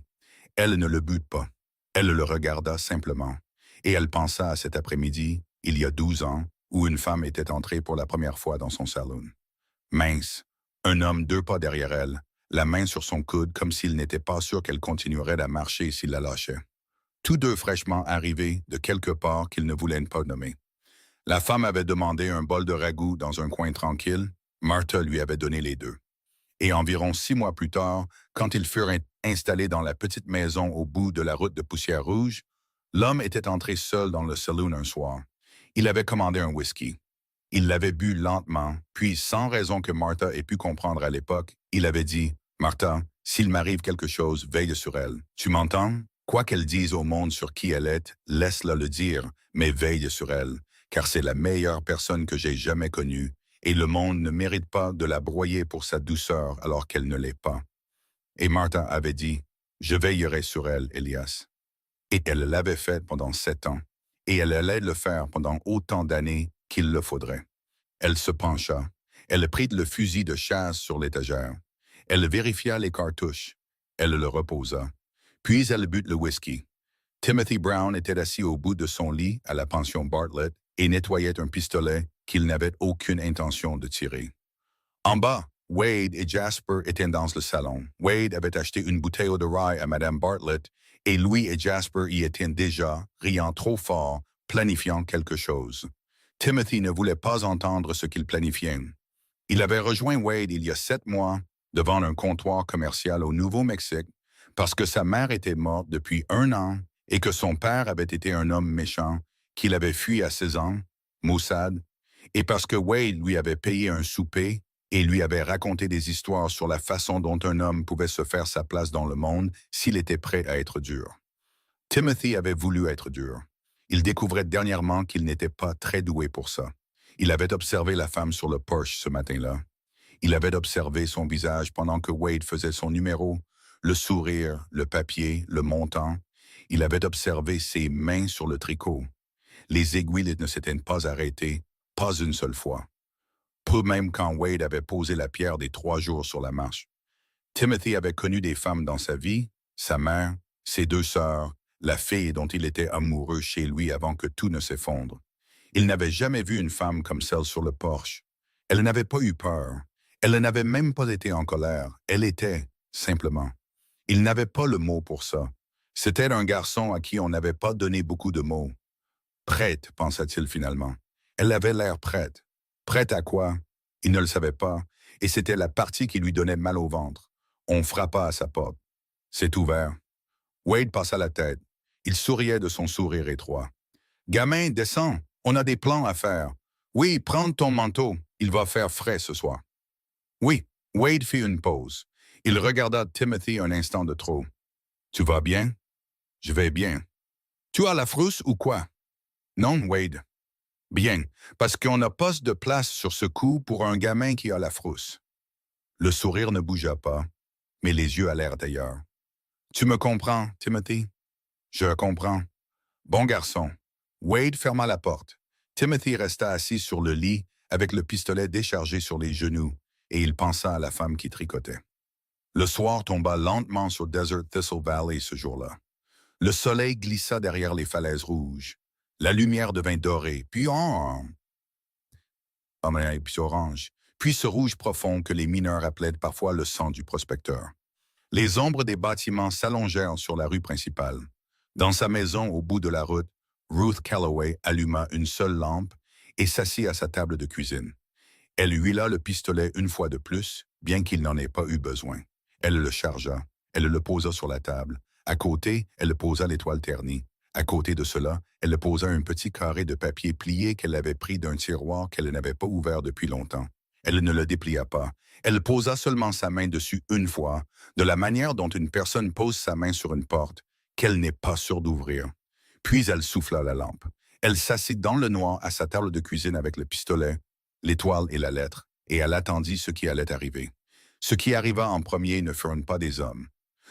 Elle ne le but pas. Elle le regarda simplement. Et elle pensa à cet après-midi, il y a 12 ans, où une femme était entrée pour la première fois dans son salon. Mince, un homme 2 pas derrière elle, la main sur son coude comme s'il n'était pas sûr qu'elle continuerait à marcher s'il la lâchait. Tous deux fraîchement arrivés de quelque part qu'il ne voulait pas nommer. La femme avait demandé un bol de ragoût dans un coin tranquille. Martha lui avait donné les deux. Et environ 6 mois plus tard, quand ils furent installés dans la petite maison au bout de la route de Poussière Rouge, l'homme était entré seul dans le saloon un soir. Il avait commandé un whisky. Il l'avait bu lentement, puis sans raison que Martha ait pu comprendre à l'époque, il avait dit « Martha, s'il m'arrive quelque chose, veille sur elle. Tu m'entends? Quoi qu'elle dise au monde sur qui elle est, laisse-la le dire, mais veille sur elle, car c'est la meilleure personne que j'ai jamais connue, et le monde ne mérite pas de la broyer pour sa douceur alors qu'elle ne l'est pas. » Et Martha avait dit « Je veillerai sur elle, Elias. » Et elle l'avait fait pendant 7 ans, et elle allait le faire pendant autant d'années qu'il le faudrait. Elle se pencha. Elle prit le fusil de chasse sur l'étagère. Elle vérifia les cartouches. Elle le reposa. Puis elle but le whisky. Timothy Brown était assis au bout de son lit à la pension Bartlett et nettoyait un pistolet qu'il n'avait aucune intention de tirer. En bas, Wade et Jasper étaient dans le salon. Wade avait acheté une bouteille de rye à Madame Bartlett et lui et Jasper y étaient déjà, riant trop fort, planifiant quelque chose. Timothy ne voulait pas entendre ce qu'il planifiait. Il avait rejoint Wade il y a 7 mois devant un comptoir commercial au Nouveau-Mexique parce que sa mère était morte depuis 1 an et que son père avait été un homme méchant qu'il avait fui à 16 ans, Moussad, et parce que Wade lui avait payé un souper et lui avait raconté des histoires sur la façon dont un homme pouvait se faire sa place dans le monde s'il était prêt à être dur. Timothy avait voulu être dur. Il découvrait dernièrement qu'il n'était pas très doué pour ça. Il avait observé la femme sur le porche ce matin-là. Il avait observé son visage pendant que Wade faisait son numéro, le sourire, le papier, le montant. Il avait observé ses mains sur le tricot. Les aiguilles ne s'étaient pas arrêtées, pas une seule fois. Peu même quand Wade avait posé la pierre des 3 jours sur la marche. Timothy avait connu des femmes dans sa vie, sa mère, ses 2 sœurs, la fille dont il était amoureux chez lui avant que tout ne s'effondre. Il n'avait jamais vu une femme comme celle sur le porche. Elle n'avait pas eu peur. Elle n'avait même pas été en colère. Elle était, simplement. Il n'avait pas le mot pour ça. C'était un garçon à qui on n'avait pas donné beaucoup de mots. Prête, pensa-t-il finalement. Elle avait l'air prête. Prête à quoi? Il ne le savait pas, et c'était la partie qui lui donnait mal au ventre. On frappa à sa porte. C'est ouvert. Wade passa la tête. Il souriait de son sourire étroit. « Gamin, descends, on a des plans à faire. Oui, prends ton manteau, il va faire frais ce soir. » Oui, Wade fit une pause. Il regarda Timothy un instant de trop. « Tu vas bien? »« Je vais bien. »« Tu as la frousse ou quoi? »« Non, Wade. »« Bien, parce qu'on n'a pas de place sur ce coup pour un gamin qui a la frousse. » Le sourire ne bougea pas, mais les yeux allèrent ailleurs. « Tu me comprends, Timothy? »« Je comprends. »« Bon garçon. » Wade ferma la porte. Timothy resta assis sur le lit avec le pistolet déchargé sur les genoux, et il pensa à la femme qui tricotait. Le soir tomba lentement sur Desert Thistle Valley ce jour-là. Le soleil glissa derrière les falaises rouges. La lumière devint dorée, puis orange, puis ce rouge profond que les mineurs appelaient parfois le sang du prospecteur. Les ombres des bâtiments s'allongèrent sur la rue principale. Dans sa maison au bout de la route, Ruth Calloway alluma une seule lampe et s'assit à sa table de cuisine. Elle huila le pistolet une fois de plus, bien qu'il n'en ait pas eu besoin. Elle le chargea, elle le posa sur la table. À côté, elle posa l'étoile ternie. À côté de cela, elle posa un petit carré de papier plié qu'elle avait pris d'un tiroir qu'elle n'avait pas ouvert depuis longtemps. Elle ne le déplia pas. Elle posa seulement sa main dessus une fois, de la manière dont une personne pose sa main sur une porte, qu'elle n'est pas sûre d'ouvrir. Puis elle souffla la lampe. Elle s'assit dans le noir à sa table de cuisine avec le pistolet, l'étoile et la lettre, et elle attendit ce qui allait arriver. Ce qui arriva en premier ne furent pas des hommes.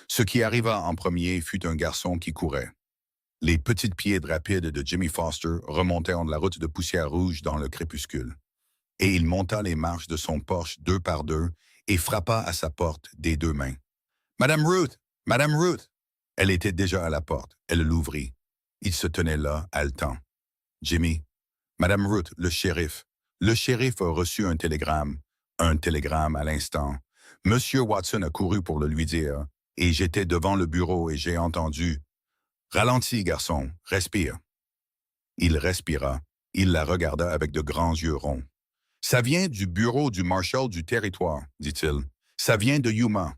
Ce qui arriva en premier fut un garçon qui courait. Les petites pieds rapides de Jimmy Foster remontèrent la route de Poussière Rouge dans le crépuscule. Et il monta les marches de son Porsche 2 par 2 et frappa à sa porte des 2 mains. « Madame Ruth! Madame Ruth! » Elle était déjà à la porte. Elle l'ouvrit. Il se tenait là, haletant. « Jimmy, Madame Ruth, le shérif. Le shérif a reçu un télégramme à l'instant. Monsieur Watson a couru pour le lui dire, et j'étais devant le bureau et j'ai entendu « Ralentis, garçon, respire ». Il respira. Il la regarda avec de grands yeux ronds. « Ça vient du bureau du marshal du territoire, dit-il. Ça vient de Yuma. »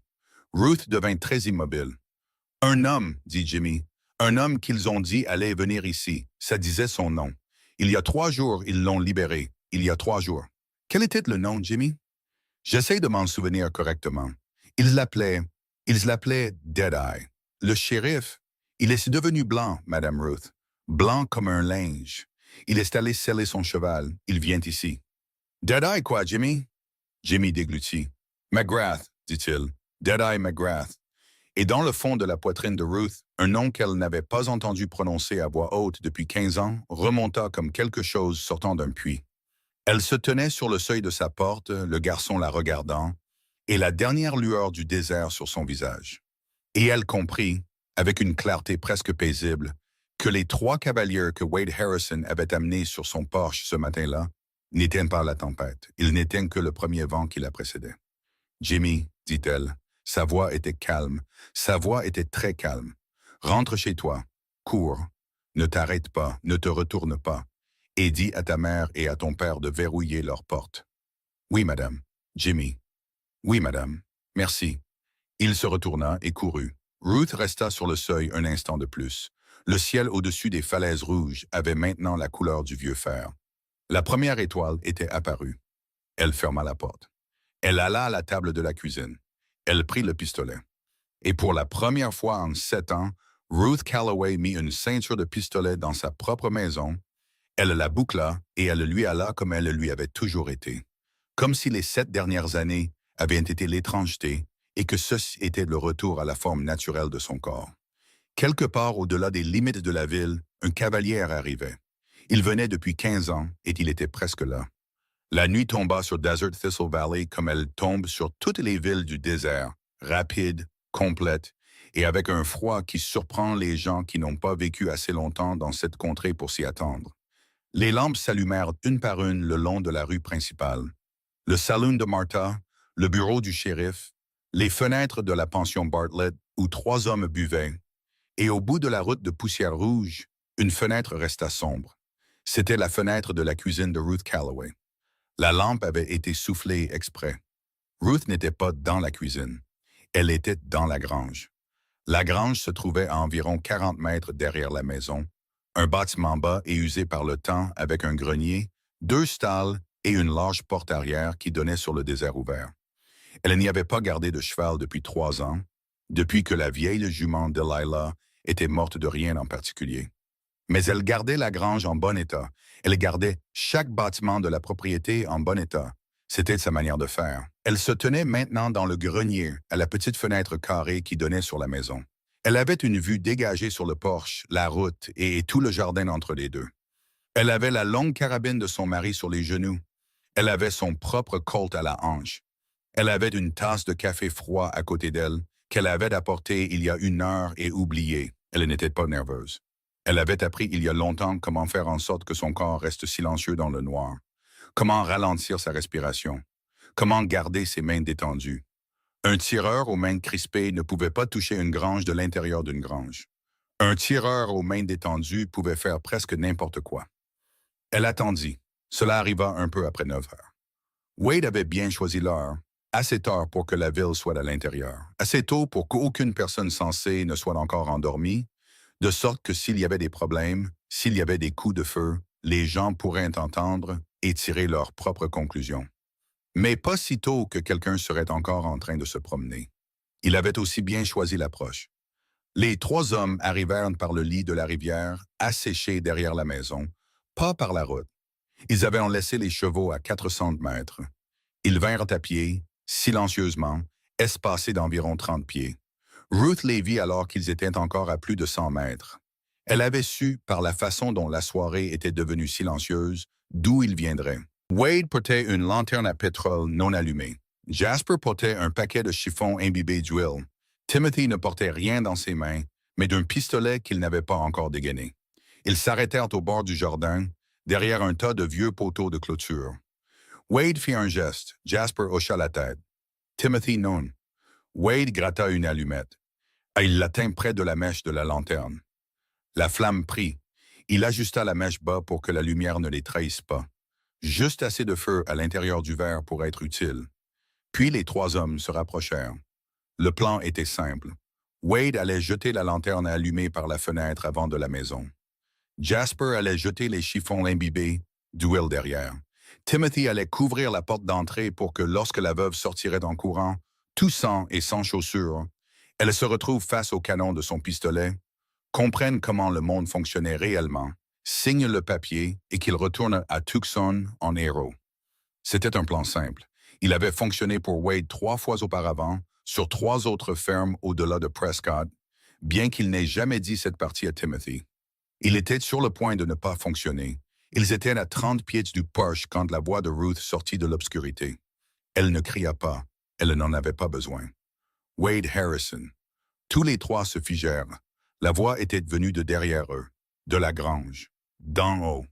Ruth devint très immobile. « Un homme, dit Jimmy. Un homme qu'ils ont dit allait venir ici. Ça disait son nom. Il y a 3 jours, ils l'ont libéré. Il y a 3 jours. Quel était le nom, Jimmy? J'essaie de m'en souvenir correctement. Ils l'appelaient Deadeye. Le shérif, il est devenu blanc, Madame Ruth. Blanc comme un linge. Il est allé sceller son cheval. Il vient ici. Deadeye quoi, Jimmy? Jimmy déglutit. McGrath, dit-il. Deadeye McGrath. Et dans le fond de la poitrine de Ruth, un nom qu'elle n'avait pas entendu prononcer à voix haute depuis 15 ans remonta comme quelque chose sortant d'un puits. Elle se tenait sur le seuil de sa porte, le garçon la regardant, et la dernière lueur du désert sur son visage. Et elle comprit, avec une clarté presque paisible, que les 3 cavaliers que Wade Harrison avait amenés sur son Porsche ce matin-là n'éteignent pas la tempête. Ils n'éteignent que le premier vent qui la précédait. « Jimmy, dit-elle, sa voix était calme, sa voix était très calme. Rentre chez toi, cours, ne t'arrête pas, ne te retourne pas, et dis à ta mère et à ton père de verrouiller leur porte. »« Oui, madame. » Jimmy. « Oui, madame. Merci. » Il se retourna et courut. Ruth resta sur le seuil un instant de plus. Le ciel au-dessus des falaises rouges avait maintenant la couleur du vieux fer. La première étoile était apparue. Elle ferma la porte. Elle alla à la table de la cuisine. Elle prit le pistolet. Et pour la première fois en 7 ans, Ruth Calloway mit une ceinture de pistolet dans sa propre maison. Elle la boucla et elle lui alla comme elle lui avait toujours été. Comme si les 7 dernières années avaient été l'étrangeté et que ceci était le retour à la forme naturelle de son corps. Quelque part au-delà des limites de la ville, un cavalier arrivait. Il venait depuis 15 ans et il était presque là. La nuit tomba sur Desert Thistle Valley comme elle tombe sur toutes les villes du désert, rapide, complète, et avec un froid qui surprend les gens qui n'ont pas vécu assez longtemps dans cette contrée pour s'y attendre. Les lampes s'allumèrent une par une le long de la rue principale. Le saloon de Martha, le bureau du shérif, les fenêtres de la pension Bartlett où 3 hommes buvaient, et au bout de la route de Poussière Rouge, une fenêtre resta sombre. C'était la fenêtre de la cuisine de Ruth Calloway. La lampe avait été soufflée exprès. Ruth n'était pas dans la cuisine. Elle était dans la grange. La grange se trouvait à environ 40 mètres derrière la maison, un bâtiment bas et usé par le temps avec un grenier, 2 stalles et une large porte arrière qui donnait sur le désert ouvert. Elle n'y avait pas gardé de cheval depuis 3 ans, depuis que la vieille jument Delilah était morte de rien en particulier. Mais elle gardait la grange en bon état. Elle gardait chaque bâtiment de la propriété en bon état. C'était sa manière de faire. Elle se tenait maintenant dans le grenier, à la petite fenêtre carrée qui donnait sur la maison. Elle avait une vue dégagée sur le porche, la route et tout le jardin entre les deux. Elle avait la longue carabine de son mari sur les genoux. Elle avait son propre colt à la hanche. Elle avait une tasse de café froid à côté d'elle qu'elle avait apportée il y a 1 heure et oubliée. Elle n'était pas nerveuse. Elle avait appris il y a longtemps comment faire en sorte que son corps reste silencieux dans le noir, comment ralentir sa respiration, comment garder ses mains détendues. Un tireur aux mains crispées ne pouvait pas toucher une grange de l'intérieur d'une grange. Un tireur aux mains détendues pouvait faire presque n'importe quoi. Elle attendit. Cela arriva un peu après 9 heures. Wade avait bien choisi l'heure, assez tard pour que la ville soit à l'intérieur, assez tôt pour qu'aucune personne censée ne soit encore endormie, de sorte que s'il y avait des problèmes, s'il y avait des coups de feu, les gens pourraient entendre et tirer leurs propres conclusions. Mais pas si tôt que quelqu'un serait encore en train de se promener. Il avait aussi bien choisi l'approche. Les 3 hommes arrivèrent par le lit de la rivière, asséchés derrière la maison, pas par la route. Ils avaient en laissé les chevaux à 400 mètres. Ils vinrent à pied, silencieusement, espacés d'environ 30 pieds. Ruth les vit alors qu'ils étaient encore à plus de 100 mètres. Elle avait su, par la façon dont la soirée était devenue silencieuse, d'où ils viendraient. Wade portait une lanterne à pétrole non allumée. Jasper portait un paquet de chiffons imbibés d'huile. Timothy ne portait rien dans ses mains, mais d'un pistolet qu'il n'avait pas encore dégainé. Ils s'arrêtèrent au bord du jardin, derrière un tas de vieux poteaux de clôture. Wade fit un geste. Jasper hocha la tête. Timothy non. Wade gratta une allumette. Et il la tint près de la mèche de la lanterne. La flamme prit. Il ajusta la mèche bas pour que la lumière ne les trahisse pas. Juste assez de feu à l'intérieur du verre pour être utile. Puis les trois hommes se rapprochèrent. Le plan était simple. Wade allait jeter la lanterne allumée par la fenêtre avant de la maison. Jasper allait jeter les chiffons imbibés, d'huile derrière. Timothy allait couvrir la porte d'entrée pour que lorsque la veuve sortirait en courant, tout sang et sans chaussures, elle se retrouve face au canon de son pistolet, comprenne comment le monde fonctionnait réellement, signe le papier et qu'il retourne à Tucson en héros. C'était un plan simple. Il avait fonctionné pour Wade 3 fois auparavant, sur 3 autres fermes au-delà de Prescott, bien qu'il n'ait jamais dit cette partie à Timothy. Il était sur le point de ne pas fonctionner. Ils étaient à 30 pieds du porche quand la voix de Ruth sortit de l'obscurité. Elle ne cria pas. Elle n'en avait pas besoin. Wade Harrison. Tous les trois se figèrent. La voix était venue de derrière eux, de la grange, d'en haut.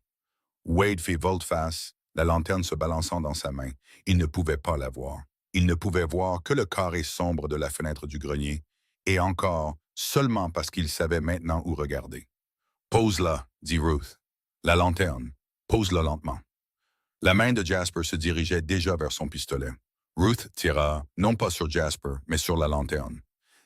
Wade fit volte-face, la lanterne se balançant dans sa main. Il ne pouvait pas la voir. Il ne pouvait voir que le carré sombre de la fenêtre du grenier, et encore seulement parce qu'il savait maintenant où regarder. « Pose-la, dit Ruth. La lanterne. Pose-la lentement. » La main de Jasper se dirigeait déjà vers son pistolet. Ruth tira, non pas sur Jasper, mais sur la lanterne.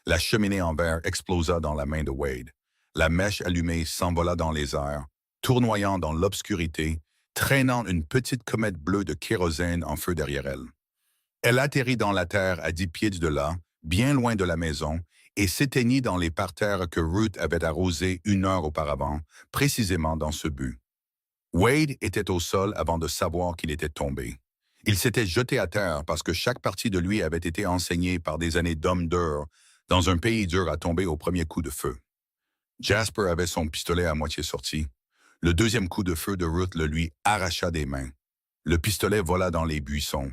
La cheminée en verre explosa dans la main de Wade. La mèche allumée s'envola dans les airs, tournoyant dans l'obscurité, traînant une petite comète bleue de kérosène en feu derrière elle. Elle atterrit dans la terre à 10 pieds de là, bien loin de la maison, et s'éteignit dans les parterres que Ruth avait arrosés 1 heure auparavant, précisément dans ce but. Wade était au sol avant de savoir qu'il était tombé. Il s'était jeté à terre parce que chaque partie de lui avait été enseignée par des années d'hommes durs dans un pays dur à tomber au premier coup de feu. Jasper avait son pistolet à moitié sorti. Le deuxième coup de feu de Ruth le lui arracha des mains. Le pistolet vola dans les buissons.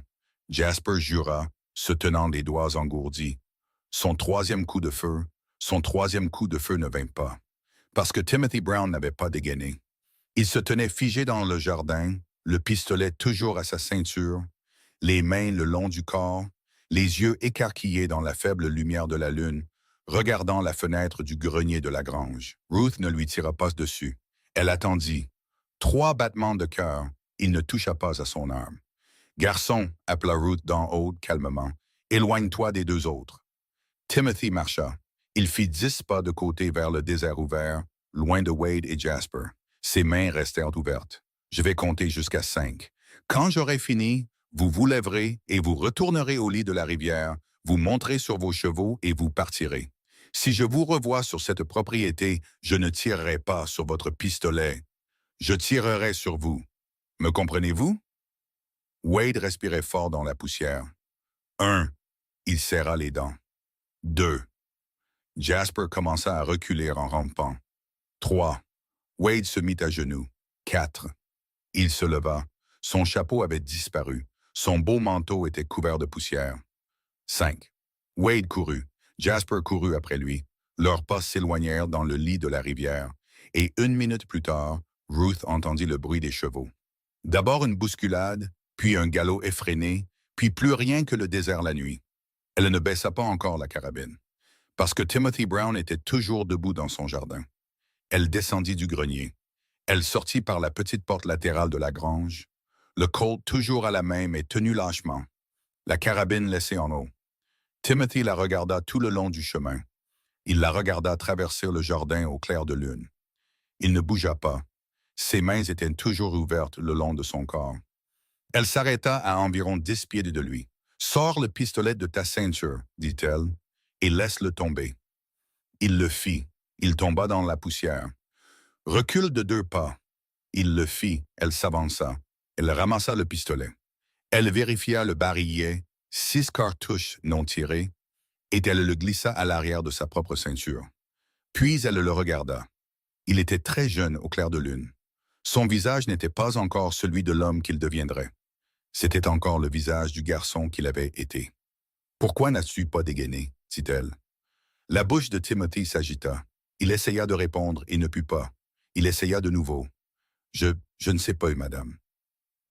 Jasper jura, se tenant les doigts engourdis. Son troisième coup de feu ne vint pas, parce que Timothy Brown n'avait pas dégainé. Il se tenait figé dans le jardin, le pistolet toujours à sa ceinture, les mains le long du corps, les yeux écarquillés dans la faible lumière de la lune, regardant la fenêtre du grenier de la grange. Ruth ne lui tira pas dessus. Elle attendit. 3 battements de cœur. Il ne toucha pas à son arme. « Garçon, appela Ruth d'en haut calmement, éloigne-toi des 2 autres. » Timothy marcha. Il fit 10 pas de côté vers le désert ouvert, loin de Wade et Jasper. Ses mains restèrent ouvertes. « Je vais compter jusqu'à 5. Quand j'aurai fini, vous vous lèverez et vous retournerez au lit de la rivière, vous monterez sur vos chevaux et vous partirez. Si je vous revois sur cette propriété, je ne tirerai pas sur votre pistolet. Je tirerai sur vous. Me comprenez-vous? » Wade respirait fort dans la poussière. 1. Il serra les dents. 2. Jasper commença à reculer en rampant. 3. Wade se mit à genoux. 4. Il se leva. Son chapeau avait disparu. Son beau manteau était couvert de poussière. 5. Wade courut. Jasper courut après lui. Leurs pas s'éloignèrent dans le lit de la rivière, et 1 minute plus tard, Ruth entendit le bruit des chevaux. D'abord une bousculade, puis un galop effréné, puis plus rien que le désert la nuit. Elle ne baissa pas encore la carabine, parce que Timothy Brown était toujours debout dans son jardin. Elle descendit du grenier. Elle sortit par la petite porte latérale de la grange, le Colt toujours à la main mais tenu lâchement, la carabine laissée en haut. Timothy la regarda tout le long du chemin. Il la regarda traverser le jardin au clair de lune. Il ne bougea pas. Ses mains étaient toujours ouvertes le long de son corps. Elle s'arrêta à environ 10 pieds de lui. « Sors le pistolet de ta ceinture, dit-elle, et laisse-le tomber. » Il le fit. Il tomba dans la poussière. « Recule de 2 pas. » Il le fit. Elle s'avança. Elle ramassa le pistolet. Elle vérifia le barillet, 6 cartouches non tirées, et elle le glissa à l'arrière de sa propre ceinture. Puis elle le regarda. Il était très jeune au clair de lune. Son visage n'était pas encore celui de l'homme qu'il deviendrait. C'était encore le visage du garçon qu'il avait été. « Pourquoi n'as-tu pas dégainé ?» dit-elle. La bouche de Timothy s'agita. Il essaya de répondre et ne put pas. Il essaya de nouveau. « Je ne sais pas, madame. »«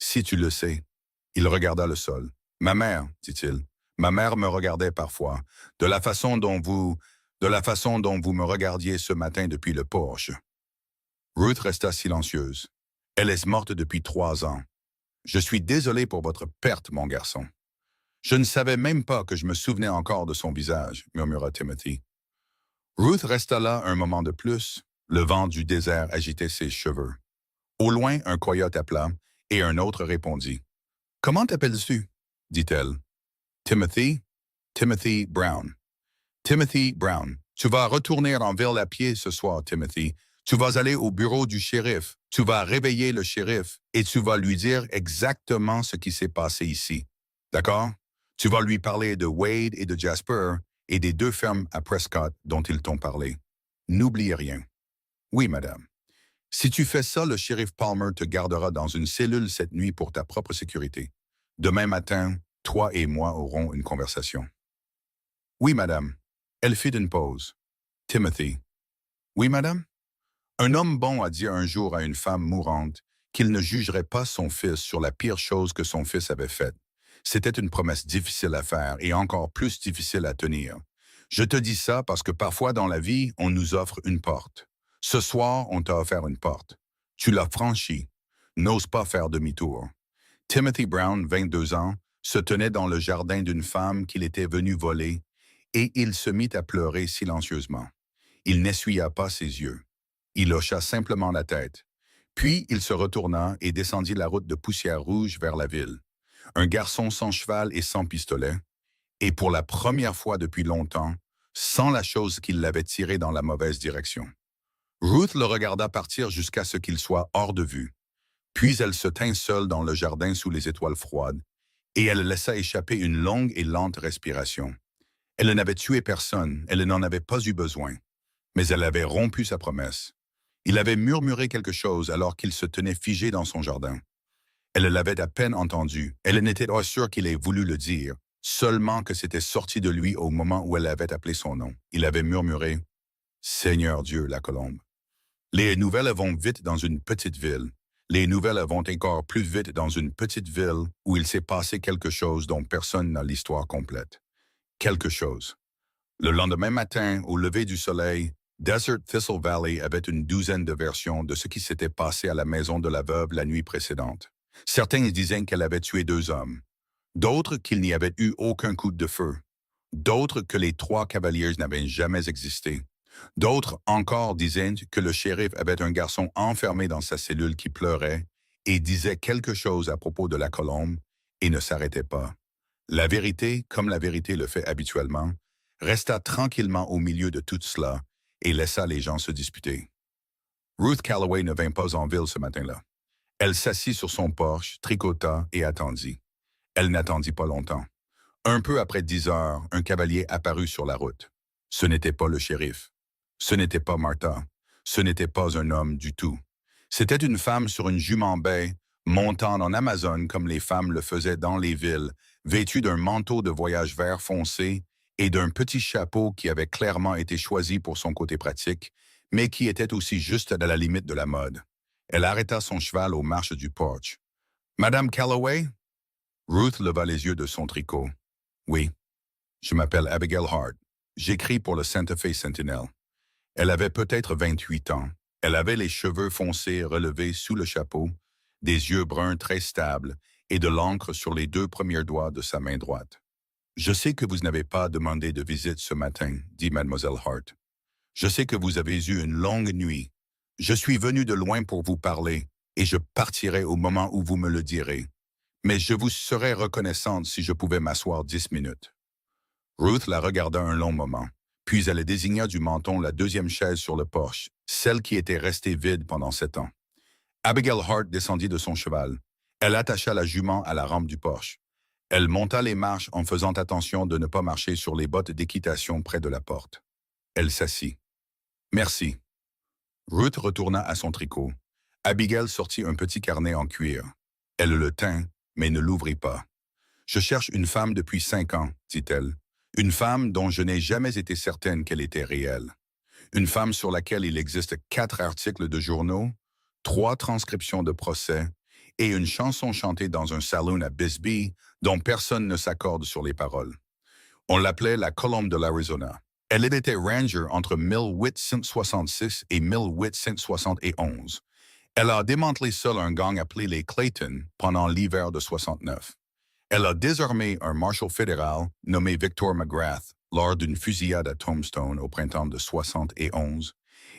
Si tu le sais. » Il regarda le sol. « Ma mère, dit-il. Ma mère me regardait parfois, de la façon dont vous me regardiez ce matin depuis le porche. Ruth resta silencieuse. Elle est morte depuis 3 ans. Je suis désolé pour votre perte, mon garçon. Je ne savais même pas que je me souvenais encore de son visage, murmura Timothy. Ruth resta là un moment de plus. Le vent du désert agitait ses cheveux. Au loin, un coyote appela, et un autre répondit. « Comment t'appelles-tu? » dit-elle. « Timothy. Timothy Brown. Timothy Brown. Tu vas retourner en ville à pied ce soir, Timothy. Tu vas aller au bureau du shérif. Tu vas réveiller le shérif et tu vas lui dire exactement ce qui s'est passé ici. D'accord? Tu vas lui parler de Wade et de Jasper et des 2 fermes à Prescott dont ils t'ont parlé. N'oublie rien. Oui, madame. Si tu fais ça, le shérif Palmer te gardera dans une cellule cette nuit pour ta propre sécurité. Demain matin, toi et moi aurons une conversation. Oui, madame. Elle fit une pause. Timothy. Oui, madame? Un homme bon a dit un jour à une femme mourante qu'il ne jugerait pas son fils sur la pire chose que son fils avait faite. C'était une promesse difficile à faire et encore plus difficile à tenir. Je te dis ça parce que parfois dans la vie, on nous offre une porte. Ce soir, on t'a offert une porte. Tu l'as franchie. N'ose pas faire demi-tour. Timothy Brown, 22 ans, se tenait dans le jardin d'une femme qu'il était venu voler et il se mit à pleurer silencieusement. Il n'essuya pas ses yeux. Il hocha simplement la tête. Puis il se retourna et descendit la route de Poussière Rouge vers la ville. Un garçon sans cheval et sans pistolet, et pour la première fois depuis longtemps, sans la chose qui l'avait tiré dans la mauvaise direction. Ruth le regarda partir jusqu'à ce qu'il soit hors de vue. Puis elle se tint seule dans le jardin sous les étoiles froides, et elle laissa échapper une longue et lente respiration. Elle n'avait tué personne, elle n'en avait pas eu besoin, mais elle avait rompu sa promesse. Il avait murmuré quelque chose alors qu'il se tenait figé dans son jardin. Elle l'avait à peine entendu, elle n'était pas sûre qu'il ait voulu le dire, seulement que c'était sorti de lui au moment où elle avait appelé son nom. Il avait murmuré « Seigneur Dieu, la colombe ». Les nouvelles vont vite dans une petite ville. Les nouvelles vont encore plus vite dans une petite ville où il s'est passé quelque chose dont personne n'a l'histoire complète. Quelque chose. Le lendemain matin, au lever du soleil, Desert Thistle Valley avait une douzaine de versions de ce qui s'était passé à la maison de la veuve la nuit précédente. Certains disaient qu'elle avait tué 2 hommes. D'autres qu'il n'y avait eu aucun coup de feu. D'autres que les 3 cavaliers n'avaient jamais existé. D'autres encore disaient que le shérif avait un garçon enfermé dans sa cellule qui pleurait et disait quelque chose à propos de la colombe et ne s'arrêtait pas. La vérité, comme la vérité le fait habituellement, resta tranquillement au milieu de tout cela et laissa les gens se disputer. Ruth Calloway ne vint pas en ville ce matin-là. Elle s'assit sur son porche, tricota et attendit. Elle n'attendit pas longtemps. Un peu après 10 heures, un cavalier apparut sur la route. Ce n'était pas le shérif. Ce n'était pas Martha. Ce n'était pas un homme du tout. C'était une femme sur une jument baie, montant en Amazone comme les femmes le faisaient dans les villes, vêtue d'un manteau de voyage vert foncé et d'un petit chapeau qui avait clairement été choisi pour son côté pratique, mais qui était aussi juste à la limite de la mode. Elle arrêta son cheval aux marches du porche. « Madame Calloway? » Ruth leva les yeux de son tricot. « Oui. Je m'appelle Abigail Hart. J'écris pour le Santa Fe Sentinel. » Elle avait peut-être 28 ans. Elle avait les cheveux foncés relevés sous le chapeau, des yeux bruns très stables et de l'encre sur les 2 premiers doigts de sa main droite. « Je sais que vous n'avez pas demandé de visite ce matin, dit Mademoiselle Hart. Je sais que vous avez eu une longue nuit. Je suis venu de loin pour vous parler, et je partirai au moment où vous me le direz. Mais je vous serais reconnaissante si je pouvais m'asseoir 10 minutes. » Ruth la regarda un long moment, puis elle désigna du menton la 2e chaise sur le porche, celle qui était restée vide pendant 7 ans. Abigail Hart descendit de son cheval. Elle attacha la jument à la rampe du porche. Elle monta les marches en faisant attention de ne pas marcher sur les bottes d'équitation près de la porte. Elle s'assit. « Merci. » Ruth retourna à son tricot. Abigail sortit un petit carnet en cuir. Elle le tint, mais ne l'ouvrit pas. « Je cherche une femme depuis 5 ans, dit-elle. Une femme dont je n'ai jamais été certaine qu'elle était réelle. Une femme sur laquelle il existe 4 articles de journaux, 3 transcriptions de procès et une chanson chantée dans un saloon à Bisbee dont personne ne s'accorde sur les paroles. On l'appelait la Colombe de l'Arizona. Elle était ranger entre 1866 et 1871. Elle a démantelé seule un gang appelé les Clayton pendant l'hiver de 69. Elle a désarmé un marshal fédéral nommé Victor McGrath lors d'une fusillade à Tombstone au printemps de 71,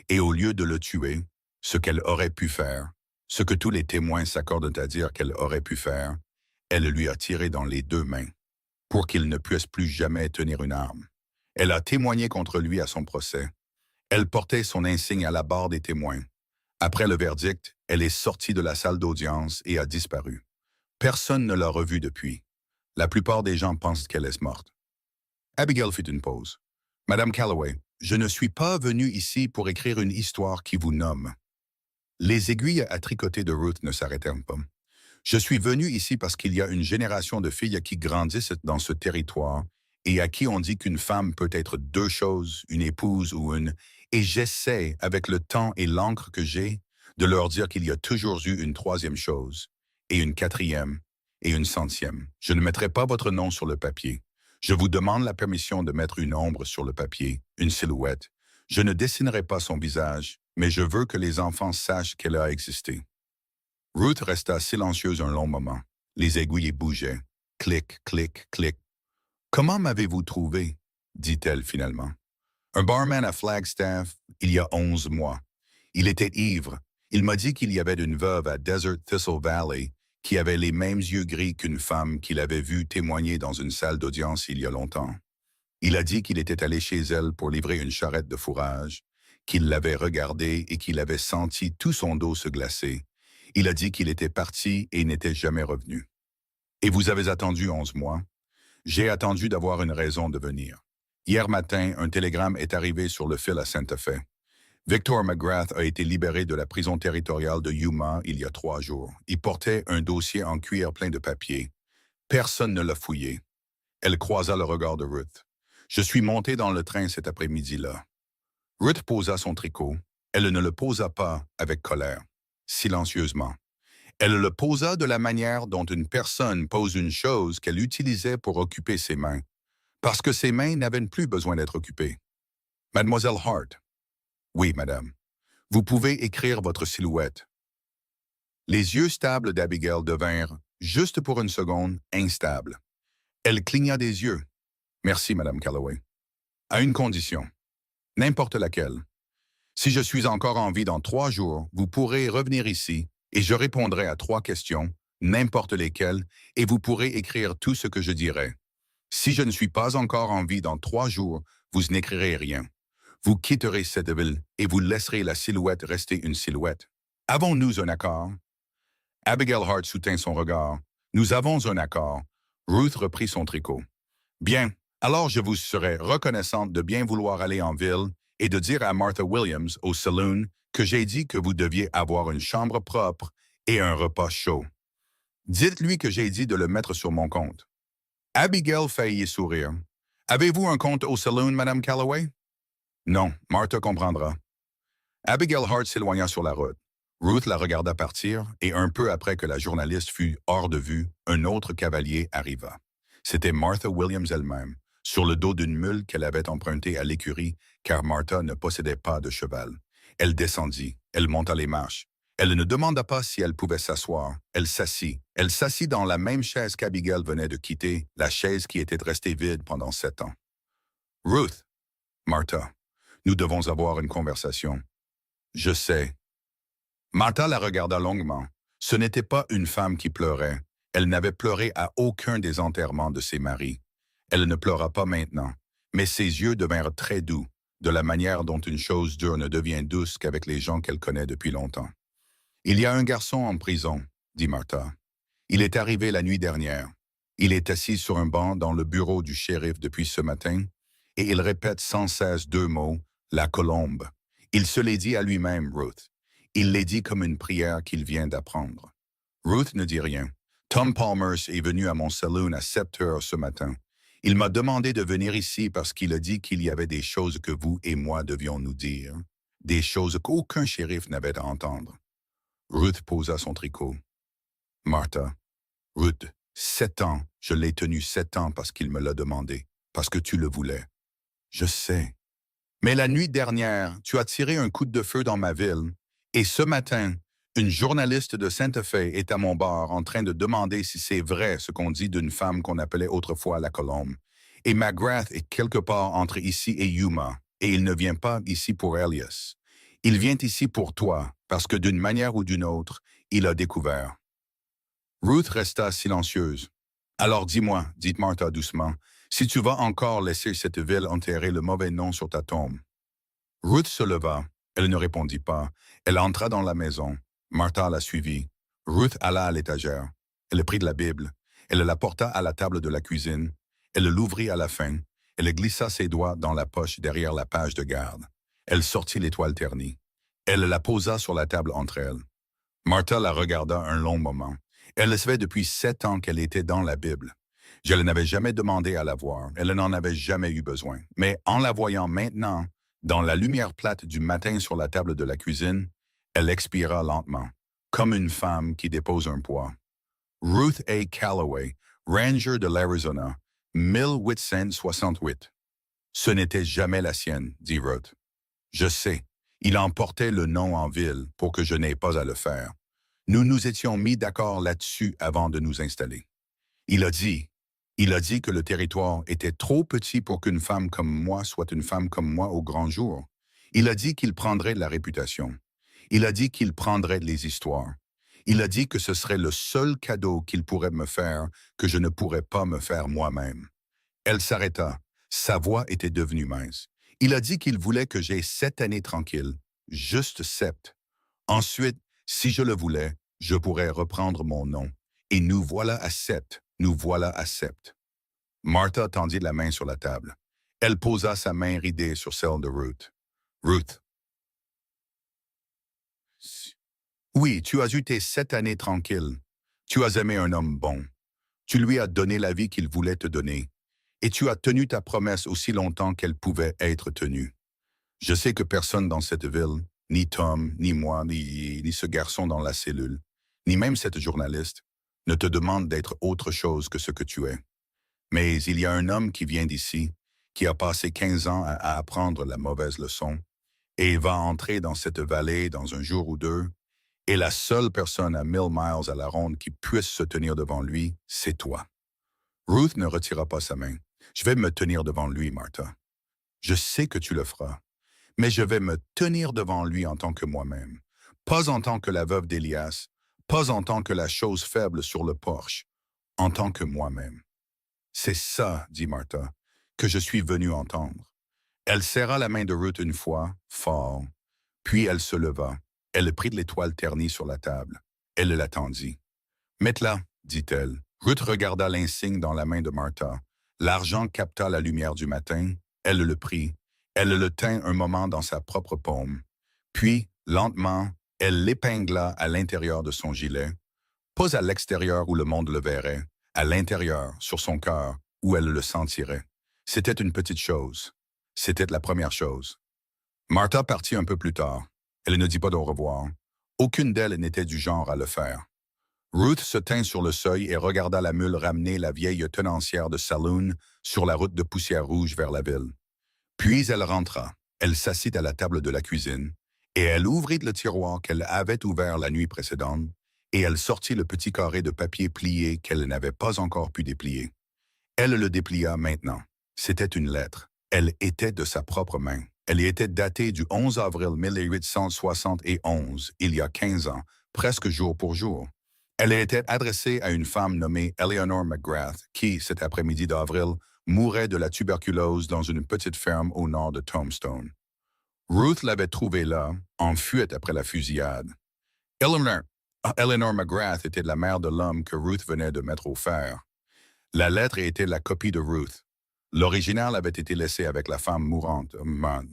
et au lieu de le tuer, ce qu'elle aurait pu faire, ce que tous les témoins s'accordent à dire qu'elle aurait pu faire, elle lui a tiré dans les deux mains, pour qu'il ne puisse plus jamais tenir une arme. Elle a témoigné contre lui à son procès. Elle portait son insigne à la barre des témoins. Après le verdict, elle est sortie de la salle d'audience et a disparu. Personne ne l'a revue depuis. La plupart des gens pensent qu'elle est morte. Abigail fit une pause. Madame Calloway, je ne suis pas venu ici pour écrire une histoire qui vous nomme. Les aiguilles à tricoter de Ruth ne s'arrêtèrent pas. Je suis venu ici parce qu'il y a une génération de filles qui grandissent dans ce territoire et à qui on dit qu'une femme peut être deux choses, une épouse ou une... Et j'essaie, avec le temps et l'encre que j'ai, de leur dire qu'il y a toujours eu une troisième chose, et une quatrième, et une centième. Je ne mettrai pas votre nom sur le papier. Je vous demande la permission de mettre une ombre sur le papier, une silhouette. Je ne dessinerai pas son visage, mais je veux que les enfants sachent qu'elle a existé. Ruth resta silencieuse un long moment. Les aiguilles bougeaient. Clic, clic, clic. « Comment m'avez-vous trouvé? » dit-elle finalement. « Un barman à Flagstaff, il y a 11 mois. Il était ivre. Il m'a dit qu'il y avait une veuve à Desert Thistle Valley qui avait les mêmes yeux gris qu'une femme qu'il avait vue témoigner dans une salle d'audience il y a longtemps. Il a dit qu'il était allé chez elle pour livrer une charrette de fourrage, qu'il l'avait regardée et qu'il avait senti tout son dos se glacer. Il a dit qu'il était parti et n'était jamais revenu. Et vous avez attendu 11 mois? J'ai attendu d'avoir une raison de venir. Hier matin, un télégramme est arrivé sur le fil à Santa Fe. Victor McGrath a été libéré de la prison territoriale de Yuma il y a 3 jours. Il portait un dossier en cuir plein de papiers. Personne ne l'a fouillé. Elle croisa le regard de Ruth. Je suis monté dans le train cet après-midi-là. Ruth posa son tricot. Elle ne le posa pas avec colère, silencieusement. Elle le posa de la manière dont une personne pose une chose qu'elle utilisait pour occuper ses mains, parce que ses mains n'avaient plus besoin d'être occupées. « Mademoiselle Hart. »« Oui, madame. Vous pouvez écrire votre silhouette. » Les yeux stables d'Abigail devinrent, juste pour une seconde, instables. Elle cligna des yeux. « Merci, madame Calloway. À une condition. N'importe laquelle. Si je suis encore en vie dans 3 jours, vous pourrez revenir ici et je répondrai à 3 questions, n'importe lesquelles, et vous pourrez écrire tout ce que je dirai. Si je ne suis pas encore en vie dans 3 jours, vous n'écrirez rien. Vous quitterez cette ville et vous laisserez la silhouette rester une silhouette. Avons-nous un accord? Abigail Hart soutint son regard. Nous avons un accord. Ruth reprit son tricot. Bien, alors je vous serai reconnaissante de bien vouloir aller en ville et de dire à Martha Williams au saloon que j'ai dit que vous deviez avoir une chambre propre et un repas chaud. Dites-lui que j'ai dit de le mettre sur mon compte. Abigail faillit sourire. Avez-vous un compte au saloon, Madame Calloway? Non, Martha comprendra. Abigail Hart s'éloigna sur la route. Ruth la regarda partir et un peu après que la journaliste fut hors de vue, un autre cavalier arriva. C'était Martha Williams elle-même, sur le dos d'une mule qu'elle avait empruntée à l'écurie, car Martha ne possédait pas de cheval. Elle descendit, elle monta les marches. Elle ne demanda pas si elle pouvait s'asseoir. Elle s'assit. Elle s'assit dans la même chaise qu'Abigail venait de quitter, la chaise qui était restée vide pendant 7 ans. « Ruth, Martha, nous devons avoir une conversation. »« Je sais. » Martha la regarda longuement. Ce n'était pas une femme qui pleurait. Elle n'avait pleuré à aucun des enterrements de ses maris. Elle ne pleura pas maintenant, mais ses yeux devinrent très doux, de la manière dont une chose dure ne devient douce qu'avec les gens qu'elle connaît depuis longtemps. « Il y a un garçon en prison, » dit Martha. « Il est arrivé la nuit dernière. Il est assis sur un banc dans le bureau du shérif depuis ce matin, et il répète sans cesse 2 mots, la colombe. Il se les dit à lui-même, Ruth. Il les dit comme une prière qu'il vient d'apprendre. » Ruth ne dit rien. Tom Palmers est venu à mon saloon à 7 heures ce matin. Il m'a demandé de venir ici parce qu'il a dit qu'il y avait des choses que vous et moi devions nous dire, des choses qu'aucun shérif n'avait à entendre. Ruth posa son tricot. Martha. Ruth, 7 ans, je l'ai tenu 7 ans parce qu'il me l'a demandé. parce que tu le voulais. Je sais. Mais la nuit dernière, tu as tiré un coup de feu dans ma ville, et ce matin, une journaliste de Santa Fe est à mon bar en train de demander si c'est vrai ce qu'on dit d'une femme qu'on appelait autrefois la Colombe. Et McGrath est quelque part entre ici et Yuma, et il ne vient pas ici pour Elias. Il vient ici pour toi, parce que d'une manière ou d'une autre, il a découvert. Ruth resta silencieuse. Alors dis-moi, dit Martha doucement, si tu vas encore laisser cette ville enterrer le mauvais nom sur ta tombe. Ruth se leva. Elle ne répondit pas. Elle entra dans la maison. Martha la suivit. Ruth alla à l'étagère. Elle prit de la Bible. Elle la porta à la table de la cuisine. Elle l'ouvrit à la fin. Elle glissa ses doigts dans la poche derrière la page de garde. Elle sortit l'étoile ternie. Elle la posa sur la table entre elles. Martha la regarda un long moment. Elle le savait depuis 7 ans qu'elle était dans la Bible. Je ne n'avais jamais demandé à la voir. Elle n'en avait jamais eu besoin. Mais en la voyant maintenant, dans la lumière plate du matin sur la table de la cuisine, elle expira lentement, comme une femme qui dépose un poids. Ruth A. Calloway, Ranger de l'Arizona, 1868. Ce n'était jamais la sienne, dit Ruth. Je sais, il emportait le nom en ville pour que je n'aie pas à le faire. Nous nous étions mis d'accord là-dessus avant de nous installer. Il a dit que le territoire était trop petit pour qu'une femme comme moi soit une femme comme moi au grand jour. Il a dit qu'il prendrait de la réputation. Il a dit qu'il prendrait les histoires. Il a dit que ce serait le seul cadeau qu'il pourrait me faire que je ne pourrais pas me faire moi-même. Elle s'arrêta. Sa voix était devenue mince. Il a dit qu'il voulait que j'aie 7 années tranquilles, juste 7. Ensuite, si je le voulais, je pourrais reprendre mon nom. Et nous voilà à 7. Nous voilà à 7. Martha tendit la main sur la table. Elle posa sa main ridée sur celle de Ruth. Ruth. Oui, tu as eu tes 7 années tranquilles. Tu as aimé un homme bon. Tu lui as donné la vie qu'il voulait te donner. Et tu as tenu ta promesse aussi longtemps qu'elle pouvait être tenue. Je sais que personne dans cette ville, ni Tom, ni moi, ni ce garçon dans la cellule, ni même cette journaliste, ne te demande d'être autre chose que ce que tu es. Mais il y a un homme qui vient d'ici, qui a passé 15 ans à apprendre la mauvaise leçon, et il va entrer dans cette vallée dans un jour ou deux, et la seule personne à 1000 miles à la ronde qui puisse se tenir devant lui, c'est toi. Ruth ne retira pas sa main. Je vais me tenir devant lui, Martha. Je sais que tu le feras, mais je vais me tenir devant lui en tant que moi-même, pas en tant que la veuve d'Elias, pas en tant que la chose faible sur le porche, en tant que moi-même. C'est ça, dit Martha, que je suis venu entendre. Elle serra la main de Ruth une fois, fort, puis elle se leva. Elle prit de l'étoile ternie sur la table. Elle la tendit. « Mette-la, dit-elle. Ruth regarda l'insigne dans la main de Martha. L'argent capta la lumière du matin. Elle le prit. Elle le tint un moment dans sa propre paume. Puis, lentement, elle l'épingla à l'intérieur de son gilet. Pas à l'extérieur où le monde le verrait, à l'intérieur, sur son cœur, où elle le sentirait. C'était une petite chose. C'était la première chose. Martha partit un peu plus tard. Elle ne dit pas au revoir. Aucune d'elles n'était du genre à le faire. Ruth se tint sur le seuil et regarda la mule ramener la vieille tenancière de saloon sur la route de Poussière Rouge vers la ville. Puis elle rentra. Elle s'assit à la table de la cuisine, et elle ouvrit le tiroir qu'elle avait ouvert la nuit précédente, et elle sortit le petit carré de papier plié qu'elle n'avait pas encore pu déplier. Elle le déplia maintenant. C'était une lettre. Elle était de sa propre main. Elle y était datée du 11 avril 1871, il y a 15 ans, presque jour pour jour. Elle était adressée à une femme nommée Eleanor McGrath, qui, cet après-midi d'avril, mourait de la tuberculose dans une petite ferme au nord de Tombstone. Ruth l'avait trouvée là, en fuite après la fusillade. Eleanor McGrath était la mère de l'homme que Ruth venait de mettre au fer. La lettre était la copie de Ruth. L'original avait été laissé avec la femme mourante, Maud.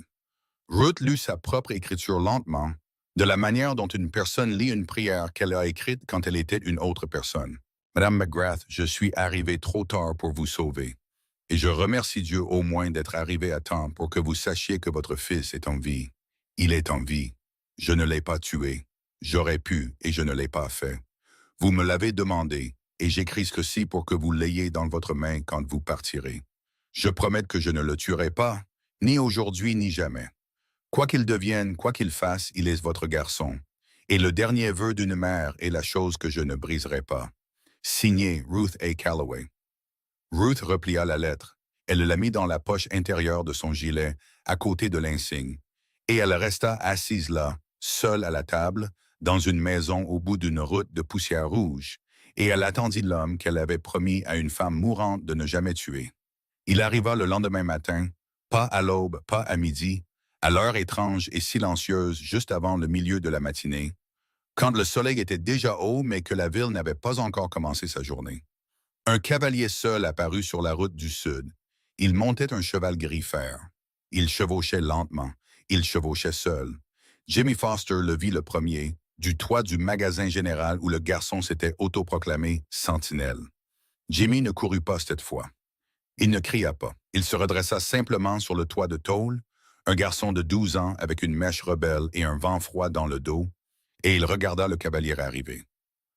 Ruth lut sa propre écriture lentement, de la manière dont une personne lit une prière qu'elle a écrite quand elle était une autre personne. « Madame McGrath, je suis arrivé trop tard pour vous sauver. Et je remercie Dieu au moins d'être arrivé à temps pour que vous sachiez que votre fils est en vie. Il est en vie. Je ne l'ai pas tué. J'aurais pu et je ne l'ai pas fait. Vous me l'avez demandé et j'écris ceci pour que vous l'ayez dans votre main quand vous partirez. Je promets que je ne le tuerai pas, ni aujourd'hui ni jamais. Quoi qu'il devienne, quoi qu'il fasse, il est votre garçon. Et le dernier vœu d'une mère est la chose que je ne briserai pas. Signé Ruth A. Calloway. Ruth replia la lettre. Elle la mit dans la poche intérieure de son gilet, à côté de l'insigne. Et elle resta assise là, seule à la table, dans une maison au bout d'une route de poussière rouge, et elle attendit l'homme qu'elle avait promis à une femme mourante de ne jamais tuer. Il arriva le lendemain matin, pas à l'aube, pas à midi, à l'heure étrange et silencieuse juste avant le milieu de la matinée, quand le soleil était déjà haut mais que la ville n'avait pas encore commencé sa journée. Un cavalier seul apparut sur la route du sud. Il montait un cheval gris fer. Il chevauchait lentement. Il chevauchait seul. Jimmy Foster le vit le premier, du toit du magasin général où le garçon s'était autoproclamé sentinelle. Jimmy ne courut pas cette fois. Il ne cria pas. Il se redressa simplement sur le toit de tôle, un garçon de 12 ans avec une mèche rebelle et un vent froid dans le dos, et il regarda le cavalier arriver.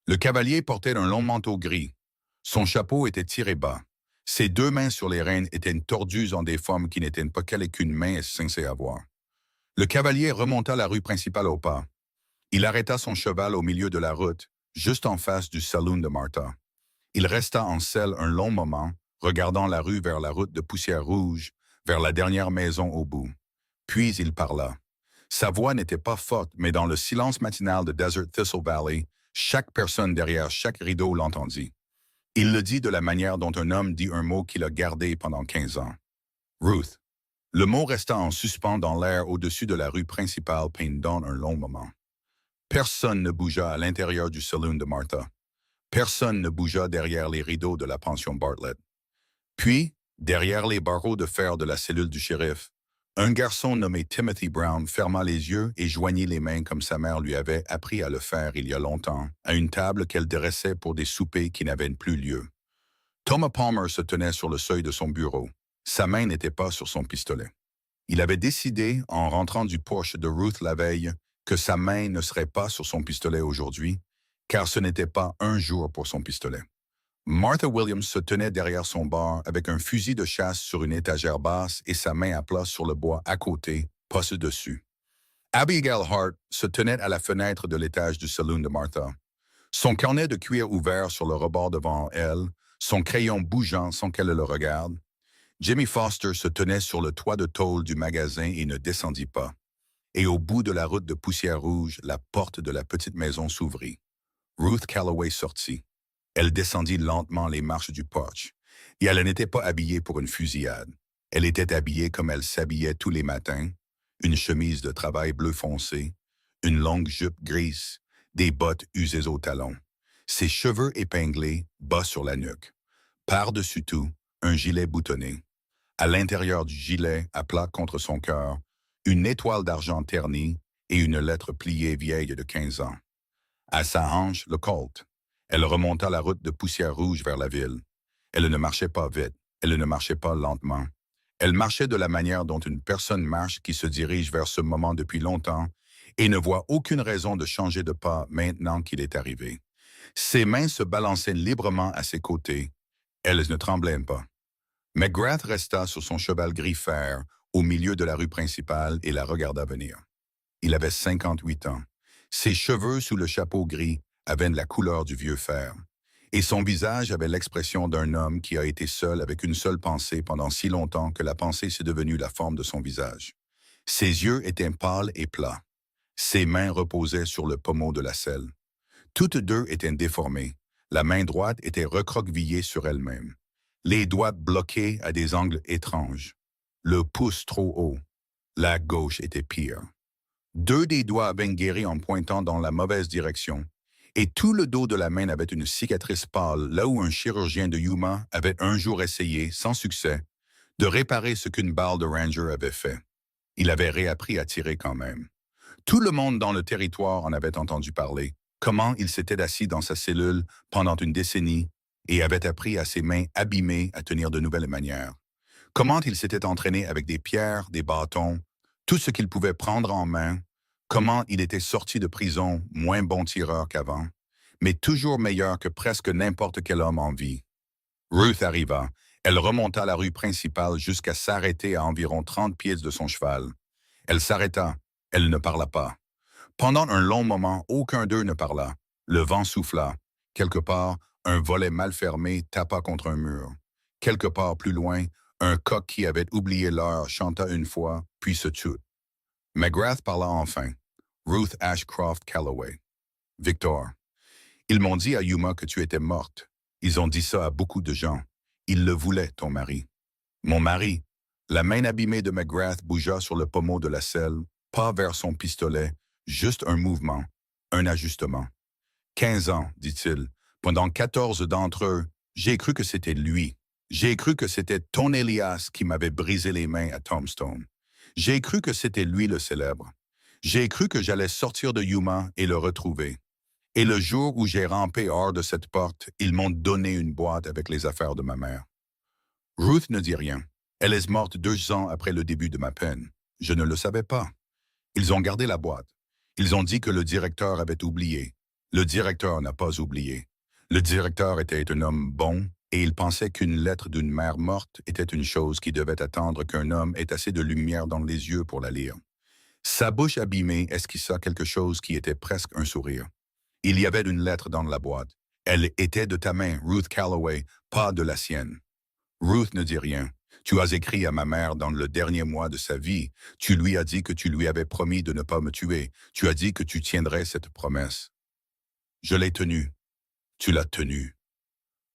Le cavalier portait un long manteau gris. Son chapeau était tiré bas. Ses deux mains sur les rênes étaient tordues en des formes qui n'étaient pas qu'une main est censée avoir. Le cavalier remonta la rue principale au pas. Il arrêta son cheval au milieu de la route, juste en face du saloon de Martha. Il resta en selle un long moment, regardant la rue vers la route de poussière rouge, vers la dernière maison au bout. Puis il parla. Sa voix n'était pas forte, mais dans le silence matinal de Desert Thistle Valley, chaque personne derrière chaque rideau l'entendit. Il le dit de la manière dont un homme dit un mot qu'il a gardé pendant 15 ans. Ruth. Le mot resta en suspens dans l'air au-dessus de la rue principale pendant un long moment. Personne ne bougea à l'intérieur du saloon de Martha. Personne ne bougea derrière les rideaux de la pension Bartlett. Puis, derrière les barreaux de fer de la cellule du shérif, un garçon nommé Timothy Brown ferma les yeux et joignit les mains comme sa mère lui avait appris à le faire il y a longtemps, à une table qu'elle dressait pour des soupers qui n'avaient plus lieu. Thomas Palmer se tenait sur le seuil de son bureau. Sa main n'était pas sur son pistolet. Il avait décidé, en rentrant du porche de Ruth la veille, que sa main ne serait pas sur son pistolet aujourd'hui, car ce n'était pas un jour pour son pistolet. Martha Williams se tenait derrière son bar avec un fusil de chasse sur une étagère basse et sa main à plat sur le bois à côté, poste dessus. Abigail Hart se tenait à la fenêtre de l'étage du saloon de Martha. Son cornet de cuir ouvert sur le rebord devant elle, son crayon bougeant sans qu'elle le regarde. Jimmy Foster se tenait sur le toit de tôle du magasin et ne descendit pas. Et au bout de la route de poussière rouge, la porte de la petite maison s'ouvrit. Ruth Calloway sortit. Elle descendit lentement les marches du porche, et elle n'était pas habillée pour une fusillade. Elle était habillée comme elle s'habillait tous les matins, une chemise de travail bleu foncé, une longue jupe grise, des bottes usées au talon, ses cheveux épinglés, bas sur la nuque. Par-dessus tout, un gilet boutonné. À l'intérieur du gilet, à plat contre son cœur, une étoile d'argent ternie et une lettre pliée vieille de 15 ans. À sa hanche, le Colt. Elle remonta la route de poussière rouge vers la ville. Elle ne marchait pas vite, elle ne marchait pas lentement. Elle marchait de la manière dont une personne marche qui se dirige vers ce moment depuis longtemps et ne voit aucune raison de changer de pas maintenant qu'il est arrivé. Ses mains se balançaient librement à ses côtés. Elles ne tremblaient pas. McGrath resta sur son cheval gris fer au milieu de la rue principale et la regarda venir. Il avait 58 ans. Ses cheveux sous le chapeau gris avaient la couleur du vieux fer, et son visage avait l'expression d'un homme qui a été seul avec une seule pensée pendant si longtemps que la pensée s'est devenue la forme de son visage. Ses yeux étaient pâles et plats. Ses mains reposaient sur le pommeau de la selle. Toutes deux étaient déformées. La main droite était recroquevillée sur elle-même. Les doigts bloqués à des angles étranges. Le pouce trop haut. La gauche était pire. Deux des doigts avaient guéri en pointant dans la mauvaise direction, et tout le dos de la main avait une cicatrice pâle là où un chirurgien de Yuma avait un jour essayé, sans succès, de réparer ce qu'une balle de Ranger avait fait. Il avait réappris à tirer quand même. Tout le monde dans le territoire en avait entendu parler, comment il s'était assis dans sa cellule pendant une décennie et avait appris à ses mains abîmées à tenir de nouvelles manières. Comment il s'était entraîné avec des pierres, des bâtons, tout ce qu'il pouvait prendre en main, comment il était sorti de prison moins bon tireur qu'avant, mais toujours meilleur que presque n'importe quel homme en vie. Ruth arriva. Elle remonta la rue principale jusqu'à s'arrêter à environ 30 pieds de son cheval. Elle s'arrêta. Elle ne parla pas. Pendant un long moment, aucun d'eux ne parla. Le vent souffla. Quelque part, un volet mal fermé tapa contre un mur. Quelque part plus loin, un coq qui avait oublié l'heure chanta une fois, puis se tut. McGrath parla enfin. Ruth Ashcroft Calloway. Victor. Ils m'ont dit à Yuma que tu étais morte. Ils ont dit ça à beaucoup de gens. Ils le voulaient, ton mari. Mon mari. La main abîmée de McGrath bougea sur le pommeau de la selle, pas vers son pistolet, juste un mouvement, un ajustement. 15 ans, dit-il. Pendant 14 d'entre eux, j'ai cru que c'était lui. J'ai cru que c'était ton Elias qui m'avait brisé les mains à Tombstone. J'ai cru que c'était lui le célèbre. J'ai cru que j'allais sortir de Yuma et le retrouver. Et le jour où j'ai rampé hors de cette porte, ils m'ont donné une boîte avec les affaires de ma mère. Ruth ne dit rien. Elle est morte 2 ans après le début de ma peine. Je ne le savais pas. Ils ont gardé la boîte. Ils ont dit que le directeur avait oublié. Le directeur n'a pas oublié. Le directeur était un homme bon et il pensait qu'une lettre d'une mère morte était une chose qui devait attendre qu'un homme ait assez de lumière dans les yeux pour la lire. Sa bouche abîmée esquissa quelque chose qui était presque un sourire. Il y avait une lettre dans la boîte. Elle était de ta main, Ruth Calloway, pas de la sienne. Ruth ne dit rien. Tu as écrit à ma mère dans le dernier mois de sa vie. Tu lui as dit que tu lui avais promis de ne pas me tuer. Tu as dit que tu tiendrais cette promesse. Je l'ai tenue. Tu l'as tenue.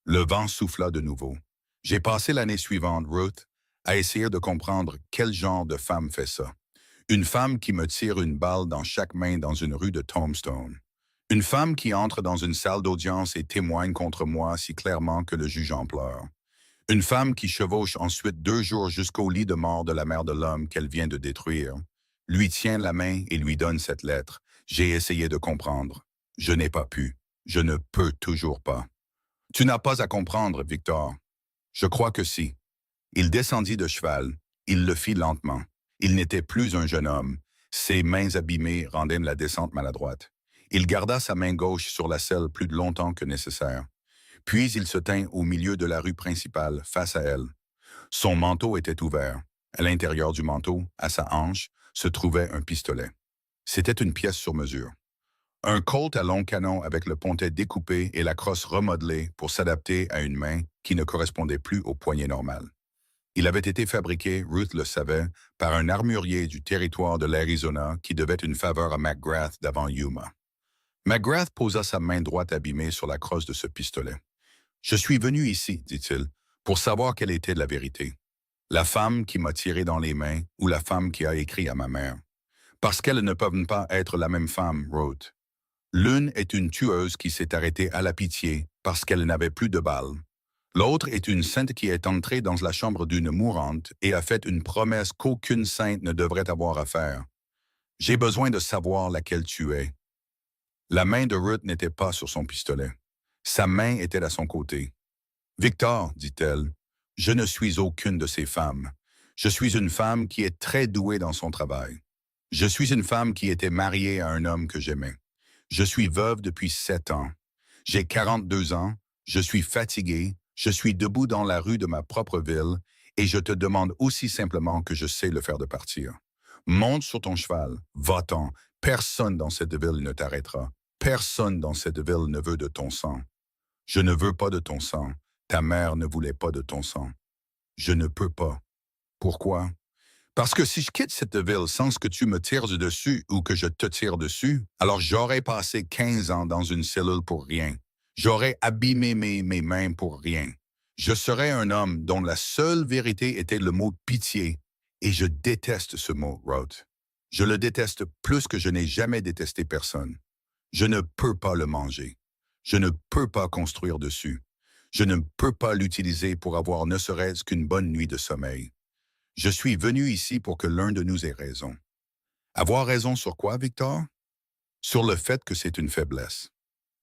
Le vent souffla de nouveau. J'ai passé l'année suivante, Ruth, à essayer de comprendre quel genre de femme fait ça. Une femme qui me tire une balle dans chaque main dans une rue de Tombstone. Une femme qui entre dans une salle d'audience et témoigne contre moi si clairement que le juge en pleure. Une femme qui chevauche ensuite 2 jours jusqu'au lit de mort de la mère de l'homme qu'elle vient de détruire, lui tient la main et lui donne cette lettre. J'ai essayé de comprendre. Je n'ai pas pu. Je ne peux toujours pas. Tu n'as pas à comprendre, Victor. Je crois que si. Il descendit de cheval. Il le fit lentement. Il n'était plus un jeune homme. Ses mains abîmées rendaient la descente maladroite. Il garda sa main gauche sur la selle plus longtemps que nécessaire. Puis il se tint au milieu de la rue principale, face à elle. Son manteau était ouvert. À l'intérieur du manteau, à sa hanche, se trouvait un pistolet. C'était une pièce sur mesure. Un Colt à long canon avec le pontet découpé et la crosse remodelée pour s'adapter à une main qui ne correspondait plus au poignet normal. Il avait été fabriqué, Ruth le savait, par un armurier du territoire de l'Arizona qui devait une faveur à McGrath d'avant Yuma. McGrath posa sa main droite abîmée sur la crosse de ce pistolet. « Je suis venu ici, dit-il, pour savoir quelle était la vérité. La femme qui m'a tiré dans les mains ou la femme qui a écrit à ma mère. Parce qu'elles ne peuvent pas être la même femme, Ruth. L'une est une tueuse qui s'est arrêtée à la pitié parce qu'elle n'avait plus de balles. L'autre est une sainte qui est entrée dans la chambre d'une mourante et a fait une promesse qu'aucune sainte ne devrait avoir à faire. J'ai besoin de savoir laquelle tu es. » La main de Ruth n'était pas sur son pistolet. Sa main était à son côté. « Victor, dit-elle, je ne suis aucune de ces femmes. Je suis une femme qui est très douée dans son travail. Je suis une femme qui était mariée à un homme que j'aimais. Je suis veuve depuis 7 ans. J'ai 42 ans, je suis fatiguée, je suis debout dans la rue de ma propre ville et je te demande aussi simplement que je sais le faire de partir. Monte sur ton cheval, va-t'en. Personne dans cette ville ne t'arrêtera. Personne dans cette ville ne veut de ton sang. Je ne veux pas de ton sang. Ta mère ne voulait pas de ton sang. Je ne peux pas. Pourquoi? Parce que si je quitte cette ville sans que tu me tires dessus ou que je te tire dessus, alors j'aurais passé 15 ans dans une cellule pour rien. J'aurais abîmé mes mains pour rien. Je serais un homme dont la seule vérité était le mot pitié. Et je déteste ce mot, Ruth. Je le déteste plus que je n'ai jamais détesté personne. Je ne peux pas le manger. Je ne peux pas construire dessus. Je ne peux pas l'utiliser pour avoir ne serait-ce qu'une bonne nuit de sommeil. Je suis venu ici pour que l'un de nous ait raison. Avoir raison sur quoi, Victor? Sur le fait que c'est une faiblesse.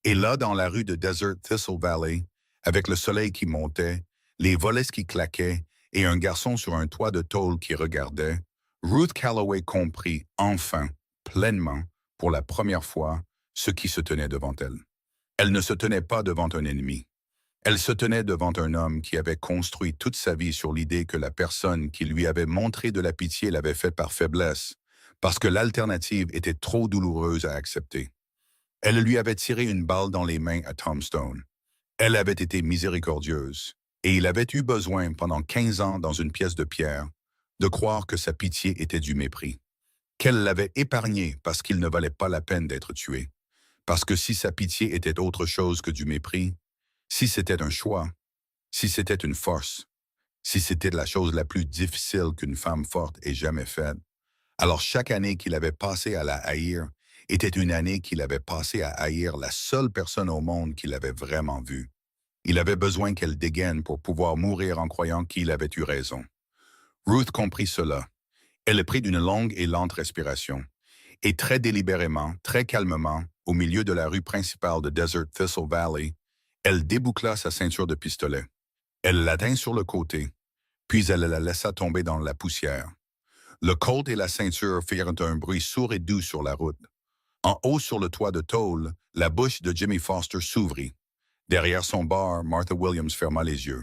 Et là, dans la rue de Desert Thistle Valley, avec le soleil qui montait, les volets qui claquaient et un garçon sur un toit de tôle qui regardait, Ruth Calloway comprit enfin, pleinement, pour la première fois, ce qui se tenait devant elle. Elle ne se tenait pas devant un ennemi. Elle se tenait devant un homme qui avait construit toute sa vie sur l'idée que la personne qui lui avait montré de la pitié l'avait fait par faiblesse, parce que l'alternative était trop douloureuse à accepter. Elle lui avait tiré une balle dans les mains à Tombstone. Elle avait été miséricordieuse, et il avait eu besoin, pendant 15 ans dans une pièce de pierre, de croire que sa pitié était du mépris, qu'elle l'avait épargné parce qu'il ne valait pas la peine d'être tué, parce que si sa pitié était autre chose que du mépris, si c'était un choix, si c'était une force, si c'était la chose la plus difficile qu'une femme forte ait jamais faite, alors chaque année qu'il avait passée à la haïr était une année qu'il avait passée à haïr la seule personne au monde qu'il avait vraiment vue. Il avait besoin qu'elle dégaine pour pouvoir mourir en croyant qu'il avait eu raison. Ruth comprit cela. Elle prit une longue et lente respiration, et très délibérément, très calmement, au milieu de la rue principale de Desert Thistle Valley, elle déboucla sa ceinture de pistolet. Elle la tint sur le côté, puis elle la laissa tomber dans la poussière. Le colt et la ceinture firent un bruit sourd et doux sur la route. En haut sur le toit de tôle, la bouche de Jimmy Foster s'ouvrit. Derrière son bar, Martha Williams ferma les yeux.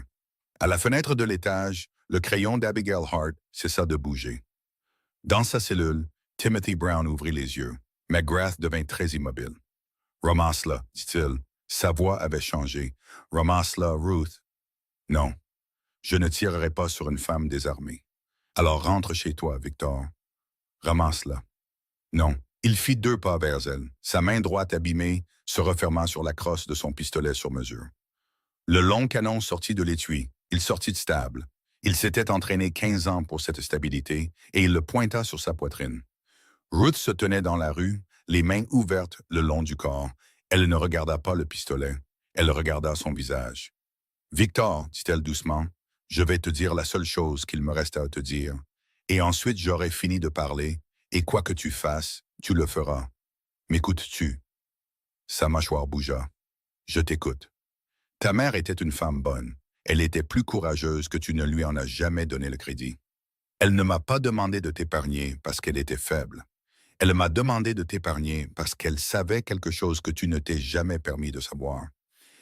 À la fenêtre de l'étage, le crayon d'Abigail Hart cessa de bouger. Dans sa cellule, Timothy Brown ouvrit les yeux. McGrath devint très immobile. « Ramasse-la, dit-il. » Sa voix avait changé. « Ramasse-la, Ruth. »« Non, je ne tirerai pas sur une femme désarmée. Alors rentre chez toi, Victor. Ramasse-la. » Non. Il fit 2 pas vers elle, sa main droite abîmée se refermant sur la crosse de son pistolet sur mesure. Le long canon sortit de l'étui. Il sortit stable. Il s'était entraîné 15 ans pour cette stabilité, et il le pointa sur sa poitrine. Ruth se tenait dans la rue, les mains ouvertes le long du corps. Elle ne regarda pas le pistolet. Elle regarda son visage. « Victor, dit-elle doucement, je vais te dire la seule chose qu'il me reste à te dire, et ensuite j'aurai fini de parler, et quoi que tu fasses, tu le feras. M'écoutes-tu? » Sa mâchoire bougea. « Je t'écoute. Ta mère était une femme bonne. Elle était plus courageuse que tu ne lui en as jamais donné le crédit. Elle ne m'a pas demandé de t'épargner parce qu'elle était faible. Elle m'a demandé de t'épargner parce qu'elle savait quelque chose que tu ne t'es jamais permis de savoir.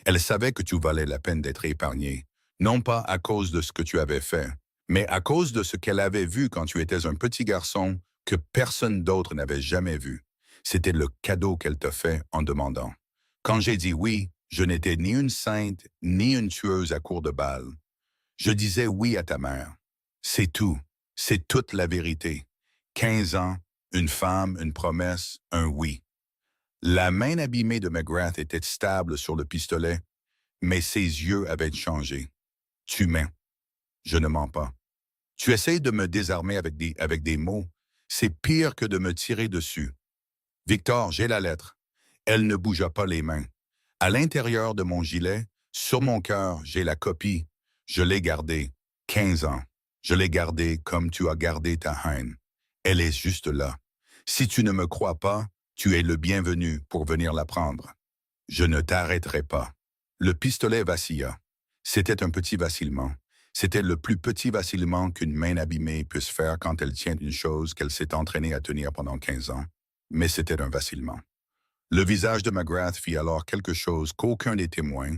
Elle savait que tu valais la peine d'être épargné, non pas à cause de ce que tu avais fait, mais à cause de ce qu'elle avait vu quand tu étais un petit garçon que personne d'autre n'avait jamais vu. C'était le cadeau qu'elle t'a fait en demandant. Quand j'ai dit oui, je n'étais ni une sainte, ni une tueuse à court de balles. Je disais oui à ta mère. C'est tout. C'est toute la vérité. 15 ans, une femme, une promesse, un oui. La main abîmée de McGrath était stable sur le pistolet, mais ses yeux avaient changé. Tu mens. Je ne mens pas. Tu essaies de me désarmer avec des mots. C'est pire que de me tirer dessus. Victor, j'ai la lettre. Elle ne bougea pas les mains. À l'intérieur de mon gilet, sur mon cœur, j'ai la copie. Je l'ai gardée. 15 ans. Je l'ai gardée comme tu as gardé ta haine. Elle est juste là. Si tu ne me crois pas, tu es le bienvenu pour venir la prendre. Je ne t'arrêterai pas. Le pistolet vacilla. C'était un petit vacillement. C'était le plus petit vacillement qu'une main abîmée puisse faire quand elle tient une chose qu'elle s'est entraînée à tenir pendant 15 ans. Mais c'était un vacillement. Le visage de McGrath fit alors quelque chose qu'aucun des témoins,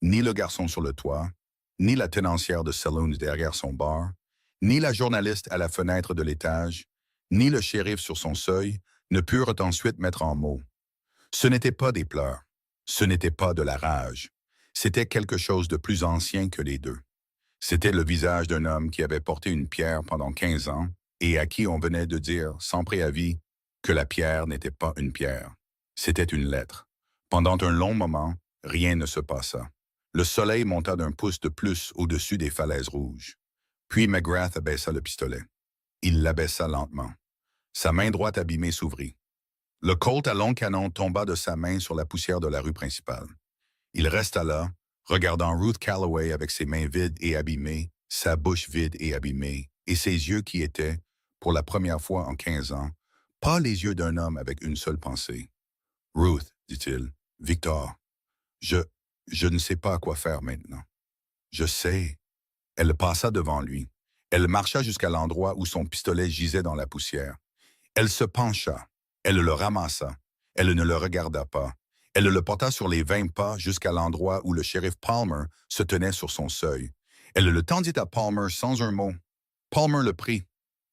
ni le garçon sur le toit, ni la tenancière de saloon derrière son bar, ni la journaliste à la fenêtre de l'étage, ni le shérif sur son seuil, ne purent ensuite mettre en mots. Ce n'était pas des pleurs, ce n'était pas de la rage, c'était quelque chose de plus ancien que les deux. C'était le visage d'un homme qui avait porté une pierre pendant 15 ans et à qui on venait de dire, sans préavis, que la pierre n'était pas une pierre. C'était une lettre. Pendant un long moment, rien ne se passa. Le soleil monta d'1 pouce de plus au-dessus des falaises rouges. Puis McGrath abaissa le pistolet. Il l'abaissa lentement. Sa main droite abîmée s'ouvrit. Le colt à long canon tomba de sa main sur la poussière de la rue principale. Il resta là, regardant Ruth Calloway avec ses mains vides et abîmées, sa bouche vide et abîmée, et ses yeux qui étaient, pour la première fois en 15 ans, pas les yeux d'un homme avec une seule pensée. « Ruth, dit-il, Victor, je ne sais pas quoi faire maintenant. » « Je sais. » Elle passa devant lui. Elle marcha jusqu'à l'endroit où son pistolet gisait dans la poussière. Elle se pencha. Elle le ramassa. Elle ne le regarda pas. Elle le porta sur les 20 pas jusqu'à l'endroit où le shérif Palmer se tenait sur son seuil. Elle le tendit à Palmer sans un mot. Palmer le prit.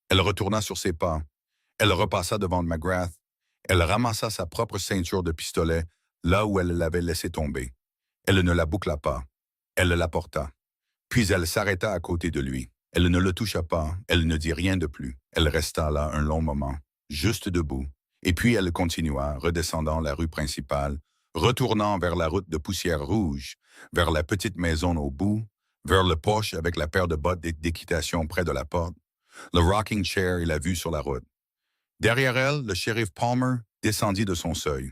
Elle retourna sur ses pas. Elle repassa devant McGrath. Elle ramassa sa propre ceinture de pistolet là où elle l'avait laissé tomber. Elle ne la boucla pas. Elle la porta. Puis elle s'arrêta à côté de lui. Elle ne le toucha pas. Elle ne dit rien de plus. Elle resta là un long moment, juste debout. Et puis elle continua, redescendant la rue principale, retournant vers la route de poussière rouge, vers la petite maison au bout, vers le poche avec la paire de bottes d'équitation près de la porte, le rocking chair et la vue sur la route. Derrière elle, le shérif Palmer descendit de son seuil.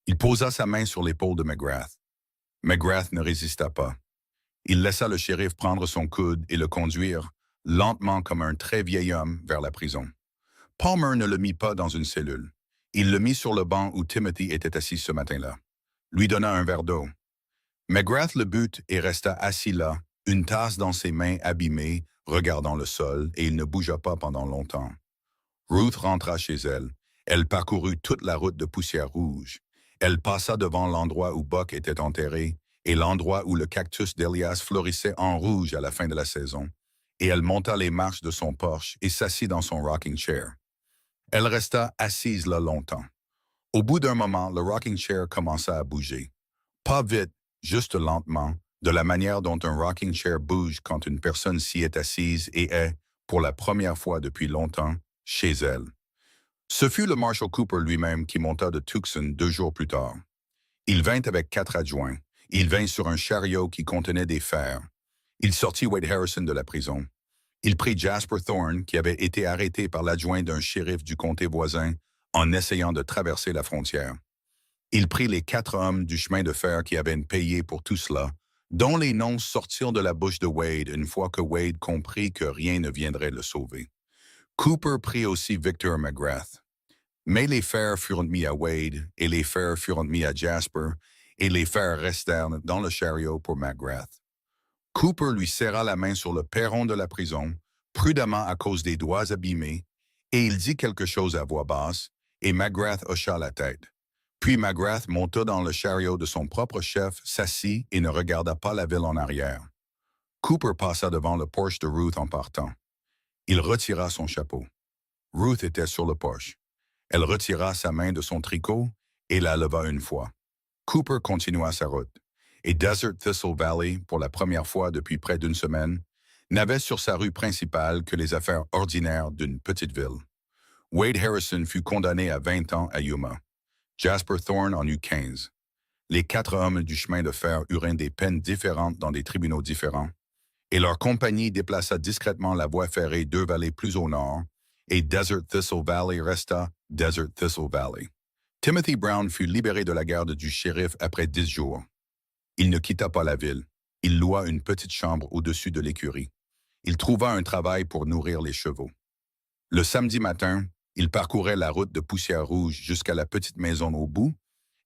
Il posa sa main sur l'épaule de McGrath. McGrath ne résista pas. Il laissa le shérif prendre son coude et le conduire, lentement comme un très vieil homme, vers la prison. Palmer ne le mit pas dans une cellule. Il le mit sur le banc où Timothy était assis ce matin-là. Lui donna un verre d'eau. McGrath le but et resta assis là, une tasse dans ses mains abîmées, regardant le sol, et il ne bougea pas pendant longtemps. Ruth rentra chez elle. Elle parcourut toute la route de poussière rouge. Elle passa devant l'endroit où Buck était enterré et l'endroit où le cactus d'Elias florissait en rouge à la fin de la saison, et elle monta les marches de son Porsche et s'assit dans son rocking chair. Elle resta assise là longtemps. Au bout d'un moment, le rocking chair commença à bouger. Pas vite, juste lentement, de la manière dont un rocking chair bouge quand une personne s'y est assise et est, pour la première fois depuis longtemps, chez elle. Ce fut le Marshal Cooper lui-même qui monta de Tucson 2 jours plus tard. Il vint avec 4 adjoints. Il vint sur un chariot qui contenait des fers. Il sortit Wade Harrison de la prison. Il prit Jasper Thorne, qui avait été arrêté par l'adjoint d'un shérif du comté voisin en essayant de traverser la frontière. Il prit les 4 hommes du chemin de fer qui avaient payé pour tout cela, dont les noms sortirent de la bouche de Wade une fois que Wade comprit que rien ne viendrait le sauver. Cooper prit aussi Victor McGrath. Mais les fers furent mis à Wade, et les fers furent mis à Jasper, et les fers restèrent dans le chariot pour McGrath. Cooper lui serra la main sur le perron de la prison, prudemment à cause des doigts abîmés, et il dit quelque chose à voix basse, et McGrath hocha la tête. Puis McGrath monta dans le chariot de son propre chef, s'assit et ne regarda pas la ville en arrière. Cooper passa devant le Porsche de Ruth en partant. Il retira son chapeau. Ruth était sur le Porsche. Elle retira sa main de son tricot et la leva une fois. Cooper continua sa route. Et Desert Thistle Valley, pour la première fois depuis près d'une semaine, n'avait sur sa rue principale que les affaires ordinaires d'une petite ville. Wade Harrison fut condamné à 20 ans à Yuma. Jasper Thorne en eut 15. Les 4 hommes du chemin de fer eurent des peines différentes dans des tribunaux différents, et leur compagnie déplaça discrètement la voie ferrée 2 vallées plus au nord, et Desert Thistle Valley resta Desert Thistle Valley. Timothy Brown fut libéré de la garde du shérif après 10 jours. Il ne quitta pas la ville. Il loua une petite chambre au-dessus de l'écurie. Il trouva un travail pour nourrir les chevaux. Le samedi matin, il parcourait la route de poussière rouge jusqu'à la petite maison au bout,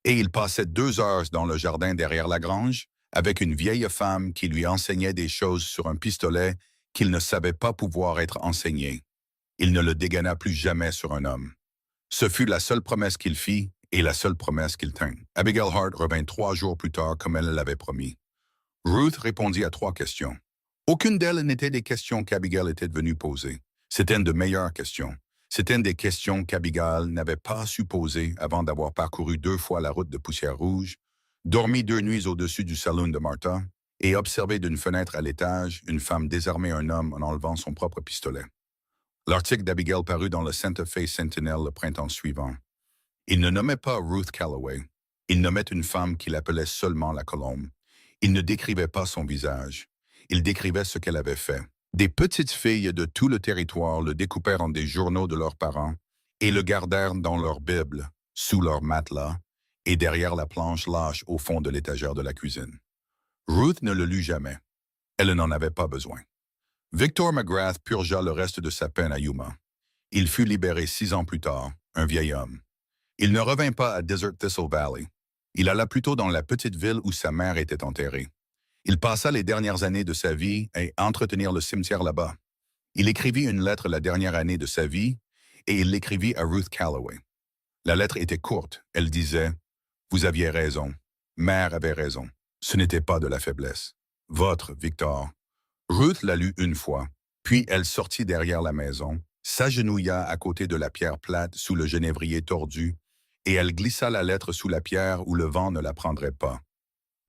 et il passait 2 heures dans le jardin derrière la grange avec une vieille femme qui lui enseignait des choses sur un pistolet qu'il ne savait pas pouvoir être enseigné. Il ne le dégaina plus jamais sur un homme. Ce fut la seule promesse qu'il fit et la seule promesse qu'il tint. Abigail Hart revint 3 jours plus tard comme elle l'avait promis. Ruth répondit à 3 questions. Aucune d'elles n'était des questions qu'Abigail était venue poser. C'étaient de meilleures questions. C'étaient des questions qu'Abigail n'avait pas su poser avant d'avoir parcouru 2 fois la route de poussière rouge, dormi 2 nuits au-dessus du saloon de Martha et observé d'une fenêtre à l'étage une femme désarmer un homme en enlevant son propre pistolet. L'article d'Abigail parut dans le Santa Fe Sentinel le printemps suivant. Il ne nommait pas Ruth Calloway. Il nommait une femme qu'il appelait seulement la Colombe. Il ne décrivait pas son visage. Il décrivait ce qu'elle avait fait. Des petites filles de tout le territoire le découpèrent en des journaux de leurs parents et le gardèrent dans leur Bible, sous leur matelas et derrière la planche lâche au fond de l'étagère de la cuisine. Ruth ne le lut jamais. Elle n'en avait pas besoin. Victor McGrath purgea le reste de sa peine à Yuma. Il fut libéré 6 ans plus tard, un vieil homme. Il ne revint pas à Desert Thistle Valley. Il alla plutôt dans la petite ville où sa mère était enterrée. Il passa les dernières années de sa vie à entretenir le cimetière là-bas. Il écrivit une lettre la dernière année de sa vie et il l'écrivit à Ruth Calloway. La lettre était courte. Elle disait Vous aviez raison. Mère avait raison. Ce n'était pas de la faiblesse. Votre, Victor. Ruth la lut une fois, puis elle sortit derrière la maison, s'agenouilla à côté de la pierre plate sous le genévrier tordu, et elle glissa la lettre sous la pierre où le vent ne la prendrait pas.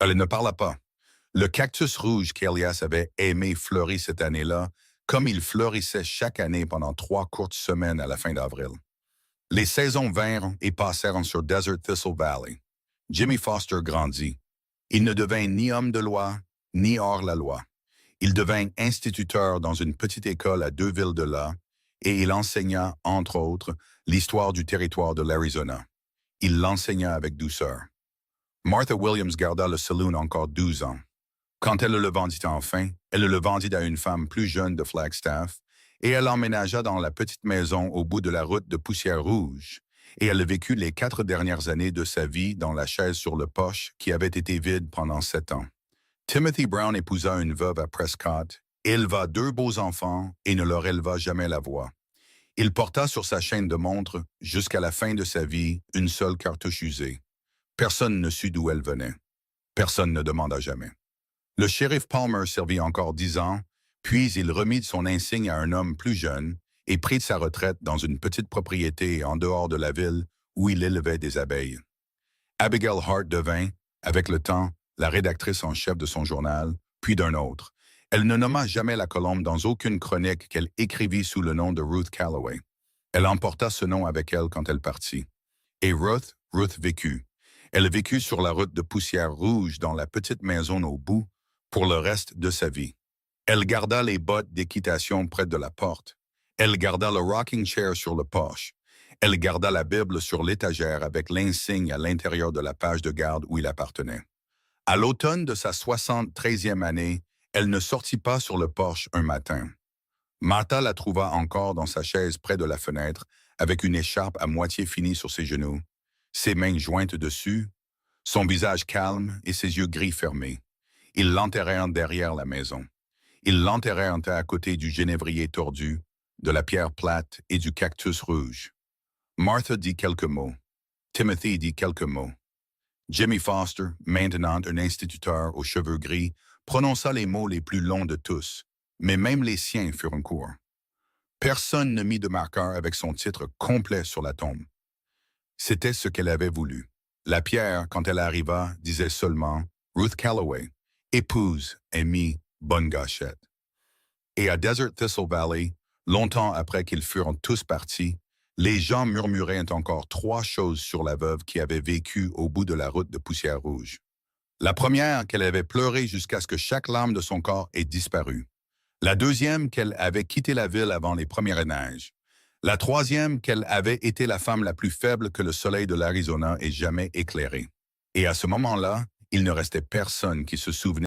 Elle ne parla pas. Le cactus rouge qu'Elias avait aimé fleurit cette année-là, comme il fleurissait chaque année pendant 3 courtes semaines à la fin d'avril. Les saisons vinrent et passèrent sur Desert Thistle Valley. Jimmy Foster grandit. Il ne devint ni homme de loi, ni hors-la-loi. Il devint instituteur dans une petite école à 2 villes de là, et il enseigna, entre autres, l'histoire du territoire de l'Arizona. Il l'enseigna avec douceur. Martha Williams garda le saloon encore 12 ans. Quand elle le vendit enfin, elle le vendit à une femme plus jeune de Flagstaff, et elle emménagea dans la petite maison au bout de la route de Poussière Rouge, et elle vécut les 4 dernières années de sa vie dans la chaise sur le poche qui avait été vide pendant 7 ans. Timothy Brown épousa une veuve à Prescott, éleva 2 beaux enfants et ne leur éleva jamais la voix. Il porta sur sa chaîne de montre, jusqu'à la fin de sa vie, une seule cartouche usée. Personne ne sut d'où elle venait. Personne ne demanda jamais. Le shérif Palmer servit encore 10 ans, puis il remit son insigne à un homme plus jeune et prit sa retraite dans une petite propriété en dehors de la ville où il élevait des abeilles. Abigail Hart devint, avec le temps, la rédactrice en chef de son journal, puis d'un autre. Elle ne nomma jamais la colombe dans aucune chronique qu'elle écrivit sous le nom de Ruth Calloway. Elle emporta ce nom avec elle quand elle partit. Et Ruth vécut. Elle vécut sur la route de Poussière Rouge dans la petite maison au bout pour le reste de sa vie. Elle garda les bottes d'équitation près de la porte. Elle garda le rocking chair sur le porche. Elle garda la Bible sur l'étagère avec l'insigne à l'intérieur de la page de garde où il appartenait. À l'automne de sa 73e année, elle ne sortit pas sur le porche un matin. Martha la trouva encore dans sa chaise près de la fenêtre, avec une écharpe à moitié finie sur ses genoux, ses mains jointes dessus, son visage calme et ses yeux gris fermés. Ils l'enterrèrent derrière la maison. Ils l'enterrèrent à côté du genévrier tordu, de la pierre plate et du cactus rouge. Martha dit quelques mots. Timothy dit quelques mots. Jimmy Foster, maintenant un instituteur aux cheveux gris, prononça les mots les plus longs de tous, mais même les siens furent courts. Personne ne mit de marqueur avec son titre complet sur la tombe. C'était ce qu'elle avait voulu. La pierre, quand elle arriva, disait seulement « Ruth Calloway, épouse, amie, bonne gâchette ». Et à Desert Thistle Valley, longtemps après qu'ils furent tous partis, les gens murmuraient encore 3 choses sur la veuve qui avait vécu au bout de la route de Poussière Rouge. La première, qu'elle avait pleuré jusqu'à ce que chaque larme de son corps ait disparu. La deuxième, qu'elle avait quitté la ville avant les premières neiges. La troisième, qu'elle avait été la femme la plus faible que le soleil de l'Arizona ait jamais éclairée. Et à ce moment-là, il ne restait personne qui se souvenait